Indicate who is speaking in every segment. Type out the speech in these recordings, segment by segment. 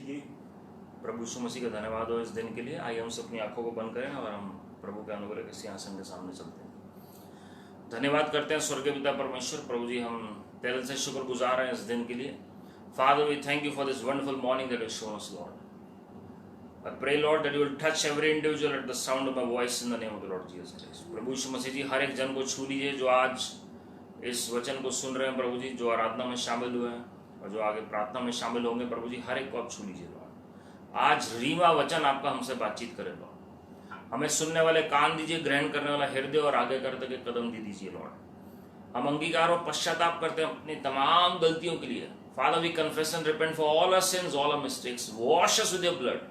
Speaker 1: की। प्रभु यीशु मसीह का धन्यवाद हो इस दिन के लिए। आइए हम सब अपनी आंखों को बंद करें और हम प्रभु के अनुग्रह के सिंहासन के सामने चलते हैं। धन्यवाद करते हैं स्वर्गीय पिता परमेश्वर। प्रभु जी, हम दिल से शुक्रगुजार हैं इस दिन के लिए। Father, we thank you for this wonderful morning that you have shown us, Lord. I pray, Lord, that you will touch every individual at the sound of my voice in the name of the Lord Jesus Christ. प्रभु यीशु मसीह जी, हर एक जन को छू लीजिए जो आज इस वचन को सुन रहे हैं प्रभु जी, जो आराधना में शामिल हुए हैं और जो आगे प्रार्थना में शामिल होंगे प्रभु जी, हर एक को आप छू लीजिए लॉर्ड। आज रीवा वचन आपका हमसे बातचीत करे लॉर्ड। हमें सुनने वाले कान दीजिए, ग्रहण करने वाला हृदय और आगे करते के कदम दे दीजिए लॉर्ड। हम अंगीकार और पश्चाताप करते हैं अपनी तमाम गलतियों के लिए। Father, we confess and repent for all our sins, all our mistakes. Wash us with your blood.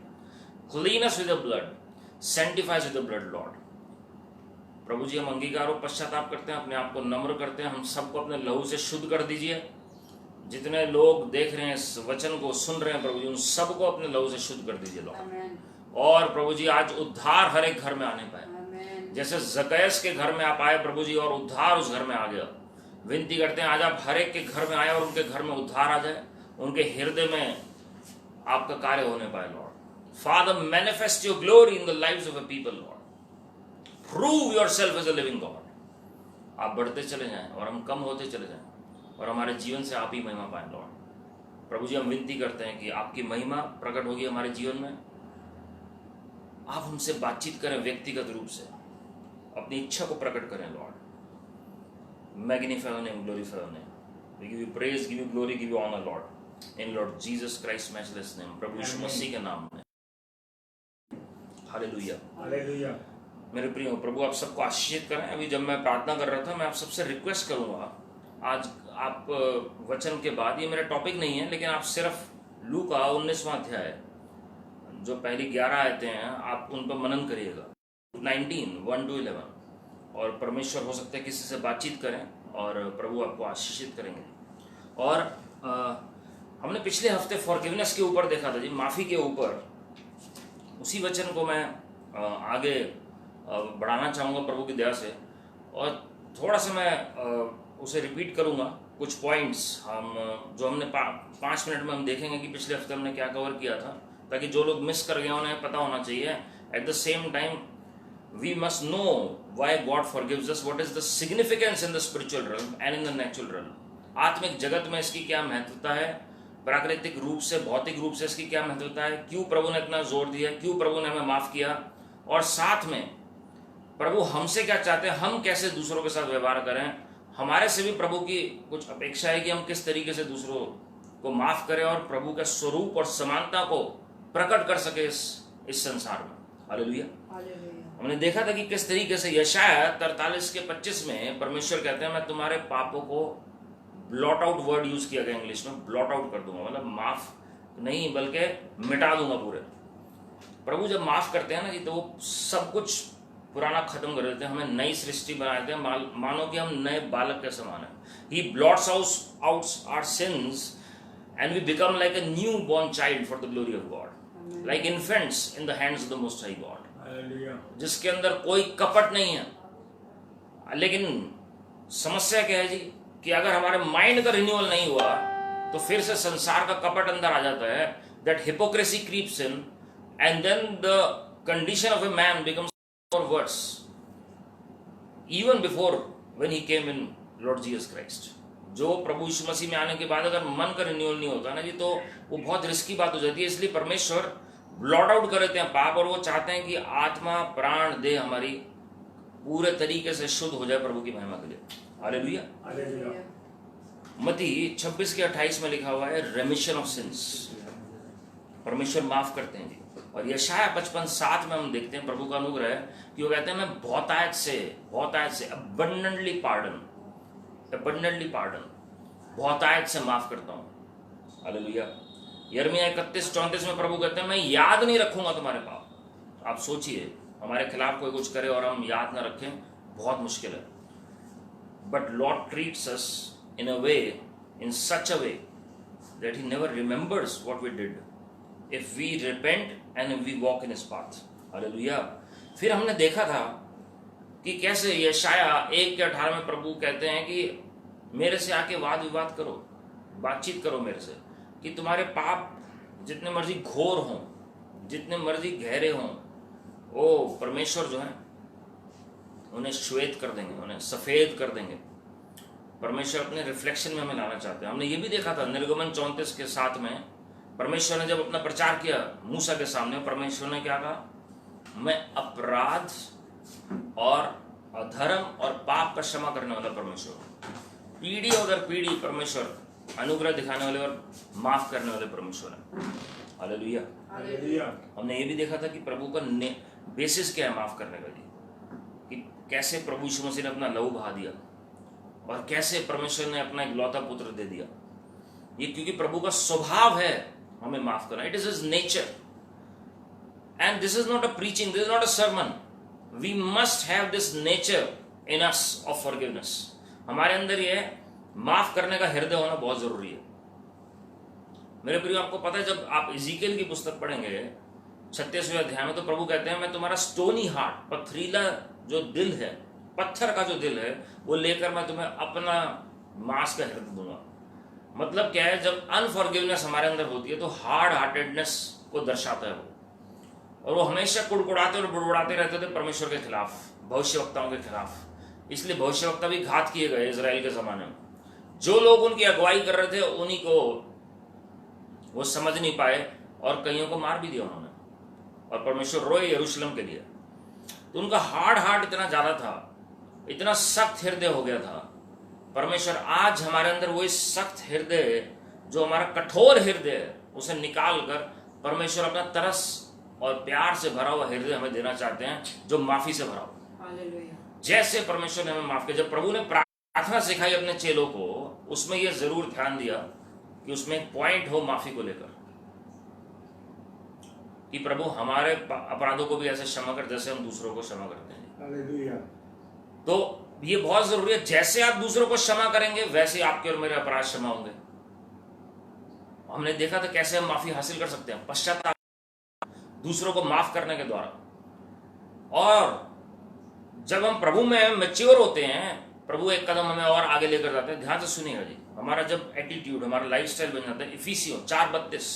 Speaker 1: Clean us with your blood. Sanctify us with your blood, Lord. प्रभु जी, हम अंगीकार और पश्चाताप करते हैं, अपने आप को नम्र करते हैं। हम सबको अपने लहू से शुद्ध कर दीजिए। जितने लोग देख रहे हैं, इस वचन को सुन रहे हैं प्रभु जी, उन सबको अपने लहू से शुद्ध कर दीजिए लॉर्ड। और प्रभु जी, आज उद्धार हर एक घर में आने पाए। जैसे जकैस के घर में आप आए प्रभु जी और उद्धार उस घर में आ गया। विनती करते हैं आज आप हर एक के घर में आए और उनके घर में उद्धार आ जाए, उनके हृदय में आपका कार्य होने पाए Lord. Father, manifest your glory in the lives of a people Lord. Prove yourself as a living God. आप बढ़ते चले जाएं और हम कम होते चले जाएं और हमारे जीवन से आप ही महिमा पाएं लॉर्ड। प्रभु जी, हम विनती करते हैं कि आपकी महिमा प्रकट होगी हमारे जीवन में। आप हमसे बातचीत करें व्यक्तिगत रूप से, अपनी इच्छा को प्रकट करें Lord. Magnify your name, glorify your name. We give you praise, give you glory, give you honor, Lord. In Lord Jesus Christ's matchless name. प्रभु यीशु मसीह के नाम में। हालेलुया।
Speaker 2: हालेलुया।
Speaker 1: मेरे प्रियो, प्रभु आप सबको आशीषित करें। अभी जब मैं प्रार्थना कर रहा था, मैं आप सबसे रिक्वेस्ट करूंगा, आज आप वचन के बाद, ये मेरा टॉपिक नहीं है, लेकिन आप सिर्फ लूका 19वां अध्याय जो पहली 11 आयतें हैं, आप उन पर मनन करिएगा। 19, 1 to 11। और परमेश्वर हो सकता है किसी से बातचीत करें और प्रभु आपको आशीषित करेंगे। और हमने पिछले हफ्ते फॉरगिवनेस के ऊपर देखा था जी, माफ़ी के ऊपर। उसी वचन को मैं आगे बढ़ाना चाहूँगा प्रभु की दया से, और थोड़ा सा मैं उसे रिपीट करूँगा। कुछ पॉइंट्स हम जो हमने 5 मिनट में हम देखेंगे कि पिछले हफ्ते हमने क्या कवर किया था, ताकि जो लोग मिस कर गए उन्हें पता होना चाहिए। At the same time we must know why God forgives us, what is the significance in the spiritual realm and in the natural realm. आत्मिक जगत में इसकी क्या महत्वता है, प्राकृतिक रूप से, भौतिक रूप से इसकी क्या महत्वता है, क्यों प्रभु ने इतना जोर दिया, क्यों प्रभु ने हमें माफ किया, और साथ में प्रभु हमसे क्या चाहते हैं, हम कैसे दूसरों के साथ व्यवहार करें। हमारे से भी प्रभु की कुछ अपेक्षा है कि हम किस तरीके से दूसरों को माफ करें और प्रभु के स्वरूप और समानता को प्रकट कर सके इस संसार में। हालेलुया। हमने देखा था कि किस तरीके से यशाया 43:25 में परमेश्वर कहते हैं, मैं तुम्हारे पापों को ब्लॉट आउट, वर्ड यूज किया गया इंग्लिश में, ब्लॉट आउट कर दूंगा, मतलब माफ नहीं बल्कि मिटा दूंगा पूरे। प्रभु जब माफ करते हैं ना जी, तो वो सब कुछ पुराना खत्म कर देते हैं, हमें नई सृष्टि बना देते हैं, मानो कि हम नए बालक के समान है। He blots out our sins and we become like a new born child for the glory of God, like infants in the hands of the most high God, जिसके अंदर कोई कपट नहीं है। लेकिन समस्या क्या है जी, कि अगर हमारे माइंड का रिन्यूअल नहीं हुआ तो फिर से संसार का कपट अंदर आ जाता है। That hypocrisy creeps in and then the condition of a man becomes more worse even before when he came in Lord Jesus Christ. जो प्रभु यीशु मसीह में आने के बाद अगर मन का रिन्यूअल नहीं होता ना जी, तो वो बहुत रिस्की बात हो जाती है। इसलिए परमेश्वर ब्लॉट आउट कर देते हैं पाप, और वो चाहते हैं कि आत्मा, प्राण, देह हमारी पूरे तरीके से शुद्ध हो जाए प्रभु की महिमा के लिए। हालेलुया। मत्ती 26:28 में लिखा हुआ है, रेमिशन ऑफ सिंस, परमेश्वर माफ करते हैं जी। और यशाया 55:7 में हम देखते हैं प्रभु का अनुग्रह है कि वो कहते हैं, मैं बहुतायत से अबंडेंटली पार्डन, बहुतायत से माफ करता हूँ। हालेलुया। यिर्मयाह 31:34 में प्रभु कहते हैं, मैं याद नहीं रखूंगा तुम्हारे पाप। आप सोचिए, हमारे खिलाफ कोई कुछ करे और हम याद ना रखें, बहुत मुश्किल है। But Lord treats us in a way, in such a way that he never remembers what we did if we repent and we walk in his path. Hallelujah. फिर हमने देखा था कि कैसे यशाया 1:18 में प्रभु कहते हैं कि मेरे से आके वाद विवाद करो, बातचीत करो मेरे से, कि तुम्हारे पाप जितने मर्जी घोर हों, जितने मर्जी गहरे हों, वो परमेश्वर जो है उन्हें श्वेत कर देंगे, उन्हें सफ़ेद कर देंगे। परमेश्वर अपने रिफ्लेक्शन में हमें लाना चाहते हैं। हमने ये भी देखा था निर्गमन 34 के 7 में, परमेश्वर ने जब अपना प्रचार किया मूसा के सामने, परमेश्वर ने क्या कहा? मैं अपराध और अधर्म और पाप का क्षमा करने वाला परमेश्वर हूं। पीढ़ी अगर पीढ़ी परमेश्वर अनुग्रह दिखाने वाले और माफ करने वाले परमेश्वर है। हालेलुया। हमने ये भी देखा था कि प्रभु का बेसिस क्या है माफ करने का जी, कि कैसे प्रभु यीशु मसीह ने अपना लहू बहा दिया और कैसे परमेश्वर ने अपना इकलौता पुत्र दे दिया। ये क्योंकि प्रभु का स्वभाव है हमें माफ करना। It is his nature and this is not a preaching, this is not a sermon. We must have this nature in us of forgiveness. हमारे अंदर ये माफ करने का हृदय होना बहुत जरूरी है। मेरे प्रियो, आपको पता है जब आप इज़ीकियल की पुस्तक पढ़ेंगे 36वें अध्याय में, तो प्रभु कहते हैं मैं तुम्हारा स्टोनी हार्ट, पथरीला जो दिल है, पत्थर का जो दिल है, वो लेकर मैं तुम्हें अपना मांस का हृदय दूंगा। मतलब क्या है? जब अनफॉरगिवनेस हमारे अंदर होती है तो हार्ड हार्टेडनेस को दर्शाता है वो, और वो हमेशा कुड़कुड़ाते और बुड़बुड़ाते रहते थे परमेश्वर के खिलाफ, भविष्यवक्ताओं के खिलाफ। इसलिए भविष्यवक्ता भी घात किए गए इजराइल के जमाने में। जो लोग उनकी अगुवाई कर रहे थे उन्हीं को वो समझ नहीं पाए और कईयों को मार भी दिया उन्होंने, और परमेश्वर रोए यरूशलेम के लिए। तो उनका हार्ट इतना ज्यादा था, इतना सख्त हृदय हो गया था। परमेश्वर आज हमारे अंदर वो इस सख्त हृदय, जो हमारा कठोर हृदय है, उसे निकाल कर परमेश्वर अपना तरस और प्यार से भरा हुआ हृदय हमें देना चाहते हैं, जो माफी से भरा हो। जैसे परमेश्वर ने हमें माफ किया। जब प्रभु ने प्रार्थना सिखाई अपने चेलों को, उसमें यह जरूर ध्यान दिया कि उसमें एक पॉइंट हो माफी को लेकर, कि प्रभु हमारे अपराधों को भी ऐसे क्षमा कर जैसे हम दूसरों को क्षमा करते हैं। हालेलुया। तो ये बहुत जरूरी है, जैसे आप दूसरों को क्षमा करेंगे वैसे आपके और मेरे अपराध क्षमा होंगे। हमने देखा था कैसे हम माफी हासिल कर सकते हैं, पश्चाताप, दूसरों को माफ करने के द्वारा। और जब हम प्रभु में मैच्योर होते हैं, प्रभु एक कदम हमें और आगे लेकर जाते हैं। ध्यान से सुनिएगा जी, हमारा जब एटीट्यूड, हमारा लाइफस्टाइल बन जाता है। इफिसियों 4:32,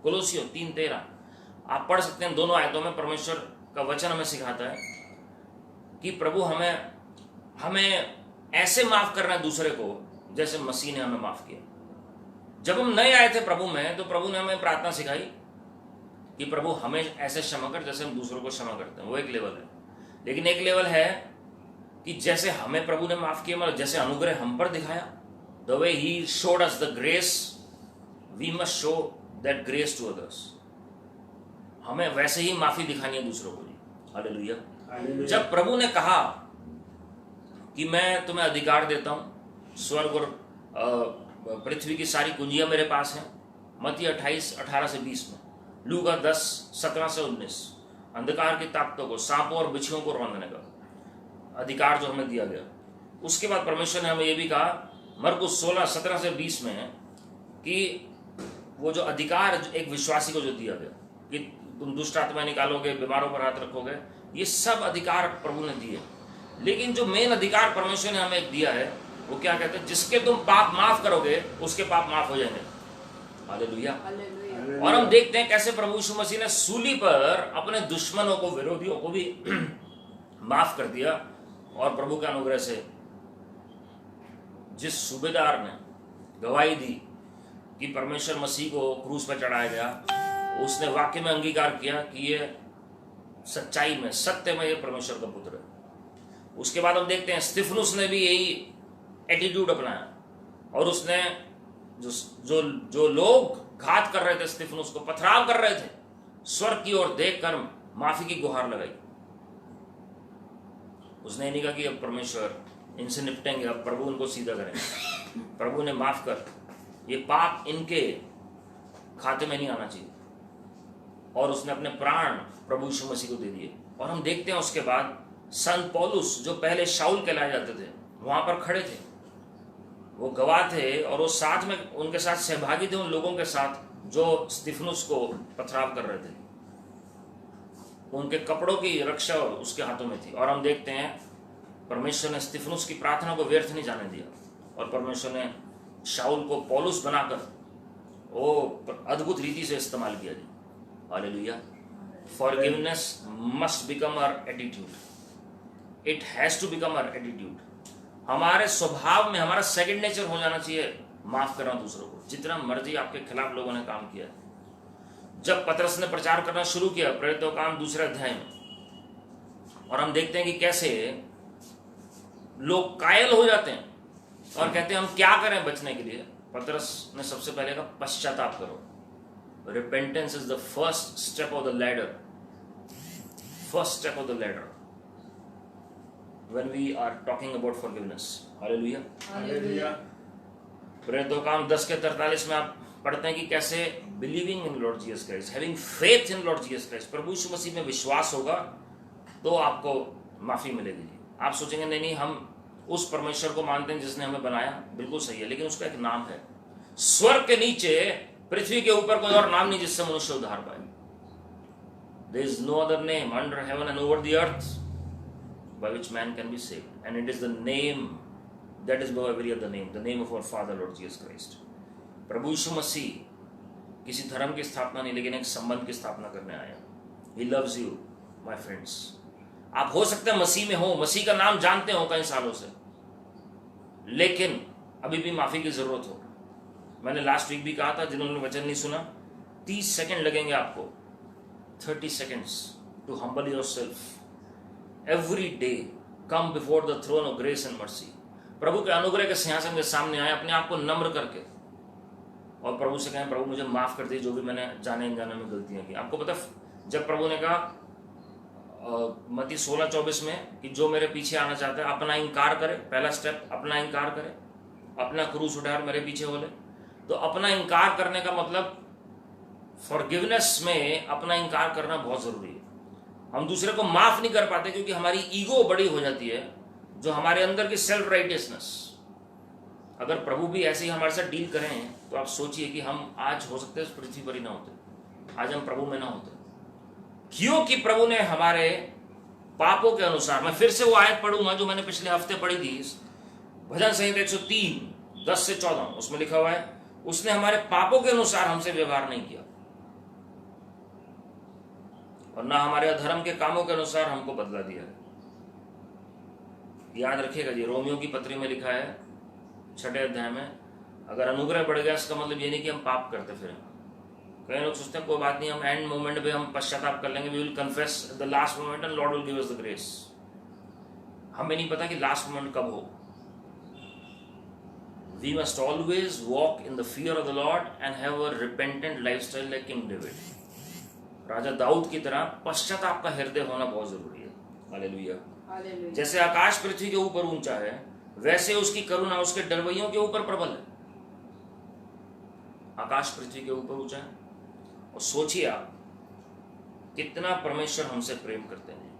Speaker 1: कोलोसियों 3:13, आप पढ़ सकते हैं। दोनों आयतों में परमेश्वर का वचन हमें सिखाता है कि प्रभु हमें ऐसे माफ करना है दूसरे को जैसे मसीह ने हमें माफ किया। जब हम नए आए थे प्रभु में, तो प्रभु ने हमें प्रार्थना सिखाई कि प्रभु हमें ऐसे क्षमा कर जैसे हम दूसरों को क्षमा करते हैं। वो एक लेवल है। लेकिन एक लेवल है कि जैसे हमें प्रभु ने माफ किया, मतलब जैसे अनुग्रह हम पर दिखाया, the way he showed us the grace, we must show that grace to others. हमें वैसे ही माफी दिखानी है दूसरों को जी। हालेलुया। जब प्रभु ने कहा कि मैं तुम्हें अधिकार देता हूं, स्वर्ग और पृथ्वी की सारी कुंजियां मेरे पास हैं, मत्ती 28:18-20 में, लूका 10:17-19, अंधकार की ताकतों को, सांपों और बिच्छुओं को रौंदने का अधिकार जो हमें दिया गया। उसके बाद परमेश्वर ने हमें यह भी कहा मरकुस 16:17-20 में, कि वो जो अधिकार एक विश्वासी को जो दिया गया कि तुम दुष्ट आत्मा निकालोगे, बीमारों पर हाथ रखोगे, ये सब अधिकार प्रभु ने दिए। लेकिन जो मेन अधिकार परमेश्वर ने हमें दिया है, वो क्या कहते हैं? जिसके तुम पाप माफ करोगे उसके पाप माफ हो जाएंगे। हालेलुया। और हम देखते हैं कैसे प्रभु यीशु मसीह ने सूली पर अपने दुश्मनों को, विरोधियों को भी माफ कर दिया। और प्रभु के अनुग्रह से जिस सूबेदार ने गवाही दी कि परमेश्वर मसीह को क्रूस पर चढ़ाया गया, उसने वाकई में अंगीकार किया कि ये सच्चाई में, सत्य में ये परमेश्वर का पुत्र है। उसके बाद हम देखते हैं स्तिफनुस ने भी यही एटीट्यूड अपनाया, और उसने जो लोग घात कर रहे थे, स्तिफनुस को पथराव कर रहे थे, स्वर्ग की ओर देखकर माफी की गुहार लगाई। उसने नहीं कहा कि अब परमेश्वर इनसे निपटेंगे, अब प्रभु उनको सीधा करेंगे। प्रभु ने माफ कर, ये पाप इनके खाते में नहीं आना चाहिए, और उसने अपने प्राण प्रभु यीशु मसीह को दे दिए। और हम देखते हैं उसके बाद संत पौलुस, जो पहले शाऊल कहलाए जाते थे, वहां पर खड़े थे, वो गवाह थे, और वो साथ में उनके साथ सहभागी थे उन लोगों के साथ जो स्तिफनुस को पथराव कर रहे थे। उनके कपड़ों की रक्षा उसके हाथों में थी। और हम देखते हैं परमेश्वर ने स्तिफनुस की प्रार्थना को व्यर्थ नहीं जाने दिया, और परमेश्वर ने शाऊल को पौलुस बनाकर वो अद्भुत रीति से इस्तेमाल किया जी। Hallelujah. Forgiveness must become our attitude, it has to become our attitude. हमारे स्वभाव में हमारा सेकंड नेचर हो जाना चाहिए माफ करना दूसरों को, जितना मर्जी आपके खिलाफ लोगों ने काम किया। जब पतरस ने प्रचार करना शुरू किया प्रेरितों का काम 2 अध्याय में, और हम देखते हैं कि कैसे लोग कायल हो जाते हैं और कहते हैं हम क्या करें बचने के लिए। पतरस ने सबसे पहले कहा पश्चाताप करो। Repentance is the first step of the ladder, first step of the ladder when we are talking about forgiveness. Hallelujah.
Speaker 2: Hallelujah.
Speaker 1: प्रेरितों का काम 10:43 में आप पढ़ते हैं कि कैसे believing in Lord Jesus Christ, having faith in Lord Jesus Christ, प्रभु यीशु मसीह में विश्वास होगा तो आपको माफी मिलेगी। आप सोचेंगे नहीं नहीं हम उस परमेश्वर को मानते हैं जिसने हमें बनाया, बिल्कुल सही है, लेकिन उसका एक नाम है। स्वर्ग के नीचे पृथ्वी के ऊपर कोई और नाम नहीं जिससे मनुष्य उद्धार पाए। There is no other name under heaven and over the earth by which man can be saved, and it is the name that is above every other name, the name of our Father Lord Jesus Christ. प्रभु यीशु मसीह किसी धर्म की स्थापना नहीं, लेकिन एक संबंध की स्थापना करने आया। He loves you, my friends. आप हो सकते हैं मसीह में हो, मसीह का नाम जानते हो कई सालों से, लेकिन अभी भी माफी की जरूरत हो। मैंने लास्ट वीक भी कहा था, जिन्होंने वचन नहीं सुना, 30 सेकंड लगेंगे आपको, 30 seconds to humble yourself. Every day come before the throne of grace and mercy. प्रभु के अनुग्रह के सिंहासन के सामने आए अपने आप को नम्र करके, और प्रभु से कहें प्रभु मुझे माफ कर दीजिए जो भी मैंने जाने अनजाने में गलतियां की। आपको पता जब प्रभु ने कहा मत्ती 16:24 में कि जो मेरे पीछे आना चाहता है अपना इंकार करे, पहला स्टेप अपना इंकार करे, अपना क्रूस उठाए मेरे पीछे हो ले। तो अपना इंकार करने का मतलब फॉरगिवनेस में अपना इंकार करना बहुत जरूरी है। हम दूसरे को माफ नहीं कर पाते क्योंकि हमारी ईगो बड़ी हो जाती है, जो हमारे अंदर की सेल्फ राइटियसनेस। अगर प्रभु भी ऐसे ही हमारे साथ डील करें तो आप सोचिए कि हम आज हो सकते हैं पृथ्वी पर ही ना होते, आज हम प्रभु में ना होते, क्योंकि प्रभु ने हमारे पापों के अनुसार, मैं फिर से वो आयत पढ़ूंगा जो मैंने पिछले हफ्ते पढ़ी थी, भजन संहिता 103 10 से 14, उसमें लिखा हुआ है उसने हमारे पापों के अनुसार हमसे व्यवहार नहीं किया और ना हमारे अधर्म के कामों के अनुसार हमको बदला दिया है। याद रखिएगा जी, रोमियो की पत्री में लिखा है 6 अध्याय में, अगर अनुग्रह बढ़ गया इसका मतलब ये नहीं कि हम पाप करते फिर। कई लोग सोचते हैं कोई बात नहीं, हम एंड मोमेंट पे हम पश्चाताप कर लेंगे, we will confess the last moment and Lord will give us the grace. हमें नहीं पता कि लास्ट मोमेंट कब हो। We must always walk in the fear of the Lord and have a repentant lifestyle like King David. राजा दाऊद की तरह पश्चाताप का हृदय होना बहुत जरूरी है। हालेलुया। जैसे आकाश पृथ्वी के ऊपर ऊंचा है, वैसे उसकी करुणा उसके डरवैयों के ऊपर प्रबल है। आकाश पृथ्वी के ऊपर ऊंचा है, और सोचिए आप कितना परमेश्वर हमसे प्रेम करते हैं।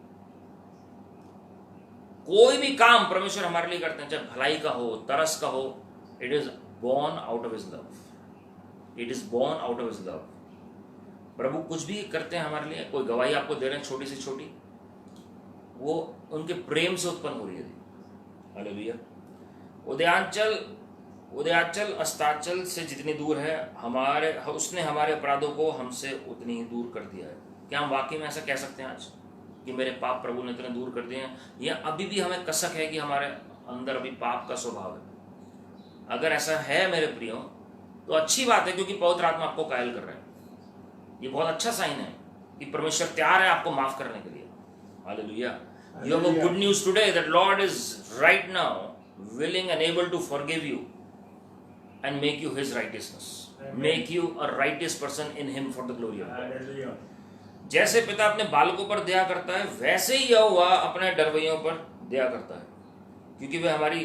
Speaker 1: कोई भी काम परमेश्वर हमारे लिए करते हैं, चाहे भलाई का हो, तरस का हो, it is born out of his love. It is born out of his love. प्रभु कुछ भी करते हैं हमारे लिए, कोई गवाही आपको दे रहे हैं छोटी से छोटी, वो उनके प्रेम से उत्पन्न हो रही है। हालेलुया। उदयाचल अस्ताचल से जितनी दूर है हमारे, उसने हमारे अपराधों को हमसे उतनी ही दूर कर दिया है। क्या हम वाकई में ऐसा कह सकते हैं आज कि मेरे पाप प्रभु ने इतने दूर कर दिए हैं, या अभी भी हमें कसक है कि हमारे अंदर अभी पाप का स्वभाव है? अगर ऐसा है मेरे प्रियो तो अच्छी बात है, क्योंकि पवित्र आत्मा आपको कायल कर रहा है। ये बहुत अच्छा साइन है कि परमेश्वर तैयार है आपको माफ करने के लिए। Hallelujah. You have a good news today that Lord is right now willing and able to forgive you and make you His righteousness, make you a righteous person in Him for the glory of God. जैसे पिता अपने बालकों पर दया करता है, वैसे ही यहोवा अपने डरवैयों पर दया करता है, क्योंकि वह हमारी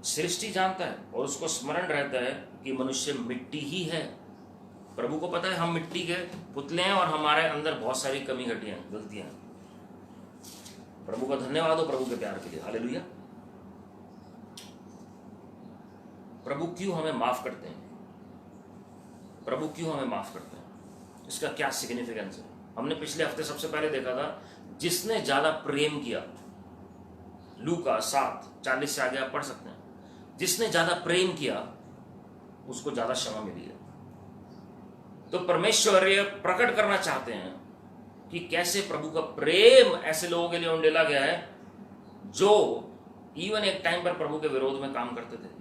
Speaker 1: सृष्टि जानता है और उसको स्मरण रहता है कि मनुष्य मिट्टी ही है। प्रभु को पता है हम मिट्टी के पुतले हैं और हमारे अंदर बहुत सारी कमी घटियां गलतियां हैं। प्रभु का धन्यवाद हो प्रभु के प्यार के लिए। हालेलुया। प्रभु क्यों हमें माफ करते हैं? प्रभु क्यों हमें माफ करते हैं? इसका क्या सिग्निफिकेंस है? हमने पिछले हफ्ते सबसे पहले देखा था, जिसने ज्यादा प्रेम किया, लूका 7:40 से आगे आप पढ़ सकते हैं, जिसने ज्यादा प्रेम किया उसको ज्यादा क्षमा मिली है। तो परमेश्वर ये प्रकट करना चाहते हैं कि कैसे प्रभु का प्रेम ऐसे लोगों के लिए उंडेला गया है जो इवन एक टाइम पर प्रभु के विरोध में काम करते थे।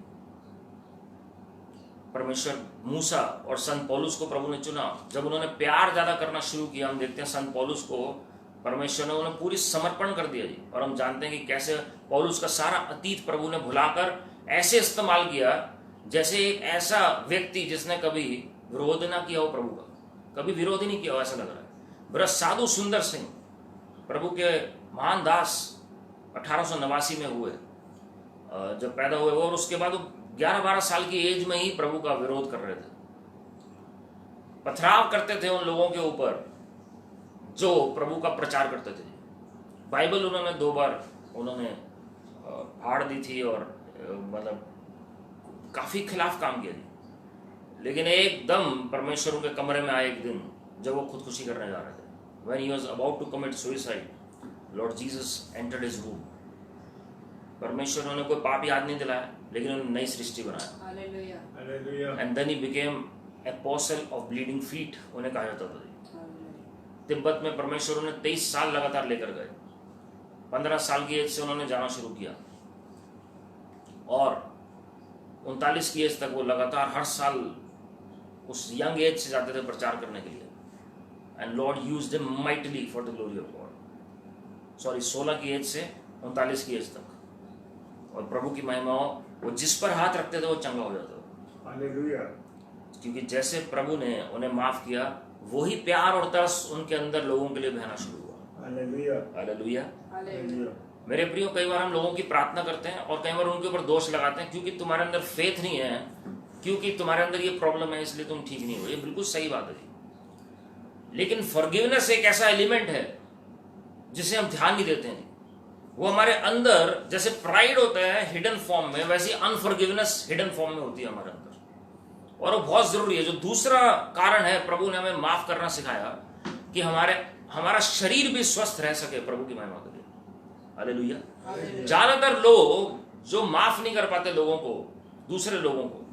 Speaker 1: परमेश्वर मूसा और संत पौलुस को प्रभु ने चुना। जब उन्होंने प्यार ज्यादा करना शुरू किया, हम देखते हैं संत पौलुस को परमेश्वर ने उन्हें पूरी समर्पण कर दिया जी। और हम जानते हैं कि कैसे पौलुस का सारा अतीत प्रभु ने भुलाकर ऐसे इस्तेमाल किया जैसे एक ऐसा व्यक्ति जिसने कभी विरोध ना किया हो प्रभु का, कभी विरोध ही नहीं किया हो, ऐसा लग रहा है। ब्रज साधु सुंदर सिंह प्रभु के महान दास 1889 में हुए जब पैदा हुए वो, और उसके बाद वो 11-12 साल की एज में ही प्रभु का विरोध कर रहे थे, पथराव करते थे उन लोगों के ऊपर जो प्रभु का प्रचार करते थे। बाइबल उन्होंने 2 बार उन्होंने फाड़ दी थी और मतलब काफी खिलाफ काम किया थी। लेकिन एकदम परमेश्वर उनके कमरे में आए एक दिन जब वो खुदकुशी करने जा रहे थे। When he was about to commit suicide, Lord Jesus entered his room. परमेश्वर ने उन्हें कोई पाप याद नहीं दिलाया, लेकिन उन्होंने नई सृष्टि बनाया। Hallelujah. And then he became apostle of bleeding feet, उन्हें कहा जाता था। तिब्बत में परमेश्वर उन्हें 23 साल लगातार लेकर गए। 15 साल की एज से उन्होंने जाना शुरू किया और 39 की एज तक वो लगातार हर साल उस यंग एज से जाते थे प्रचार करने के लिए। And Lord used him mightily for the glory of God. Sorry, 16 की एज से 39 की एज तक। और प्रभु की महिमा हो, वो जिस पर हाथ रखते थे वो चंगा हो जाता था। हालेलुया। क्योंकि जैसे प्रभु ने उन्हें माफ किया, वही प्यार और तरस उनके अंदर लोगों के लिए बहना शुरू हुआ। Hallelujah, hallelujah, hallelujah. मेरे प्रियो, कई बार हम लोगों की प्रार्थना करते हैं और कई बार उनके ऊपर दोष लगाते हैं, क्योंकि तुम्हारे अंदर फेथ नहीं है, क्योंकि तुम्हारे अंदर ये प्रॉब्लम है इसलिए तुम ठीक नहीं हो। ये बिल्कुल सही बात है जी। लेकिन फॉरगिवनेस एक ऐसा एलिमेंट है जिसे हम ध्यान नहीं देते हैं। वो हमारे अंदर जैसे प्राइड होता है हिडन फॉर्म में, वैसी अनफॉरगिवनेस हिडन फॉर्म में होती है हमारे अंदर, और वो बहुत जरूरी है। जो दूसरा कारण है, प्रभु ने हमें माफ करना सिखाया कि हमारा शरीर भी स्वस्थ रह सके प्रभु की महिमा के लिए। हालेलुया। ज्यादातर लोग जो माफ नहीं कर पाते लोगों को, दूसरे लोगों को,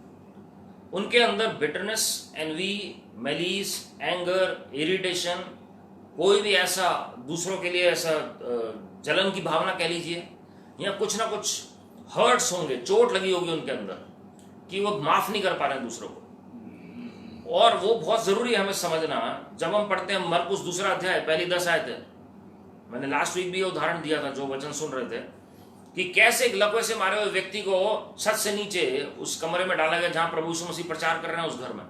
Speaker 1: उनके अंदर bitterness, envy, malice, anger, irritation, कोई भी ऐसा दूसरों के लिए ऐसा जलन की भावना कह लीजिए, या कुछ ना कुछ हर्ट्स होंगे, चोट लगी होगी उनके अंदर कि वो माफ नहीं कर पा रहे हैं दूसरों को। और वो बहुत जरूरी है हमें समझना। जब हम पढ़ते हैं मरकुस 2 अध्याय पहली 10 आयतें, मैंने लास्ट वीक भी ये उदाहरण दिया था जो वचन सुन रहे थे, कि कैसे एक लकवे से मारे हुए व्यक्ति को छत से नीचे उस कमरे में डाला गया जहां प्रभु यीशु मसीह प्रचार कर रहे हैं उस घर में।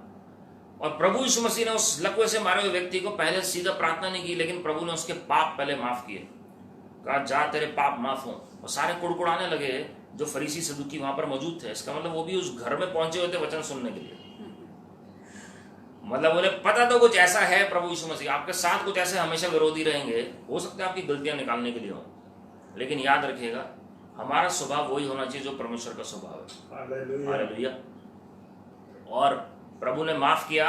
Speaker 1: और प्रभु यीशु मसीह ने उस लकवे से मारे हुए व्यक्ति को पहले सीधा प्रार्थना नहीं की, लेकिन प्रभु ने उसके पाप पहले माफ किए। कहा, जा तेरे पाप माफ हो। और सारे कुड़कुड़ाने लगे जो फरीसी सदूकी वहां पर मौजूद थे। इसका मतलब वो भी उस घर में पहुंचे हुए थे वचन सुनने के लिए। मतलब उन्हें पता तो कुछ ऐसा है, प्रभु यीशु मसीह आपके साथ कुछ ऐसे हमेशा विरोधी रहेंगे, हो सकता है आपकी गलतियां निकालने के लिए हो, लेकिन याद रखिएगा हमारा स्वभाव वही होना चाहिए जो परमेश्वर का स्वभाव है। हालेलुया। और प्रभु ने माफ किया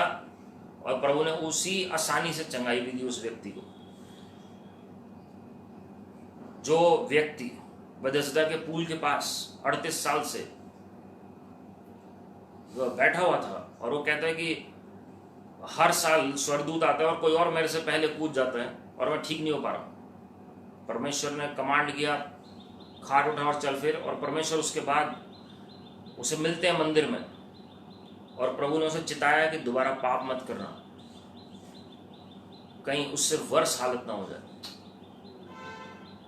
Speaker 1: और प्रभु ने उसी आसानी से चंगाई भी दी उस व्यक्ति को। जो व्यक्ति बethesda के पूल के पास 38 साल से बैठा हुआ था और वो कहता है कि हर साल स्वर्गदूत आता है और कोई और मेरे से पहले कूद जाता है और मैं ठीक नहीं हो पा रहा। परमेश्वर ने कमांड किया, खाट उठा और चल फिर। और परमेश्वर उसके बाद उसे मिलते हैं मंदिर में और प्रभु ने उसे चिताया कि दोबारा पाप मत करना, कहीं उससे वर्ष हालत ना हो जाए।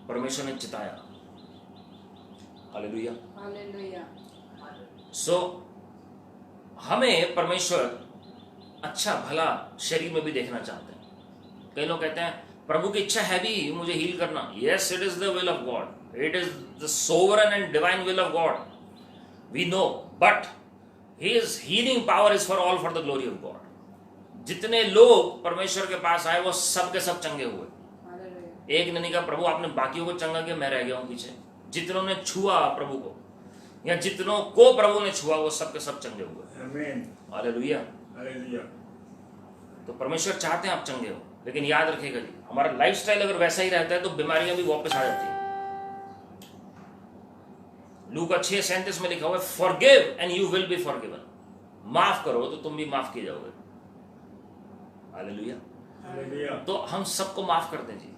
Speaker 1: परमेश्वर ने चिताया। Hallelujah, hallelujah. सो हमें परमेश्वर अच्छा भला शरीर में भी देखना चाहते हैं। कई लोग कहते हैं प्रभु की इच्छा है भी मुझे हील करना। Yes, it is the will of God, it is the sovereign and divine will of God, we know, but his healing power is for all for the glory of God. जितने लोग परमेश्वर के पास आए वो सब के सब चंगे हुए। एक ने नहीं कहा प्रभु आपने बाकियों को चंगा किया, मैं रह गया हूं पीछे। जितनों ने छुआ प्रभु को या जितनों को प्रभु ने छुआ वो सब के सब चंगे हुए। आमीन, हालेलुया, हालेलुया। तो परमेश्वर चाहते हैं आप चंगे हो, लेकिन याद रखिएगा जी, हमारा लाइफस्टाइल अगर वैसा ही रहता है तो बीमारियां भी वापस आ जाती है। लूका 6:37 में लिखा हुआ है, forgive and you will be forgiven. माफ करो तो तुम भी माफ किए जाओगे। हालेलुया। तो हम सबको माफ कर दें जी,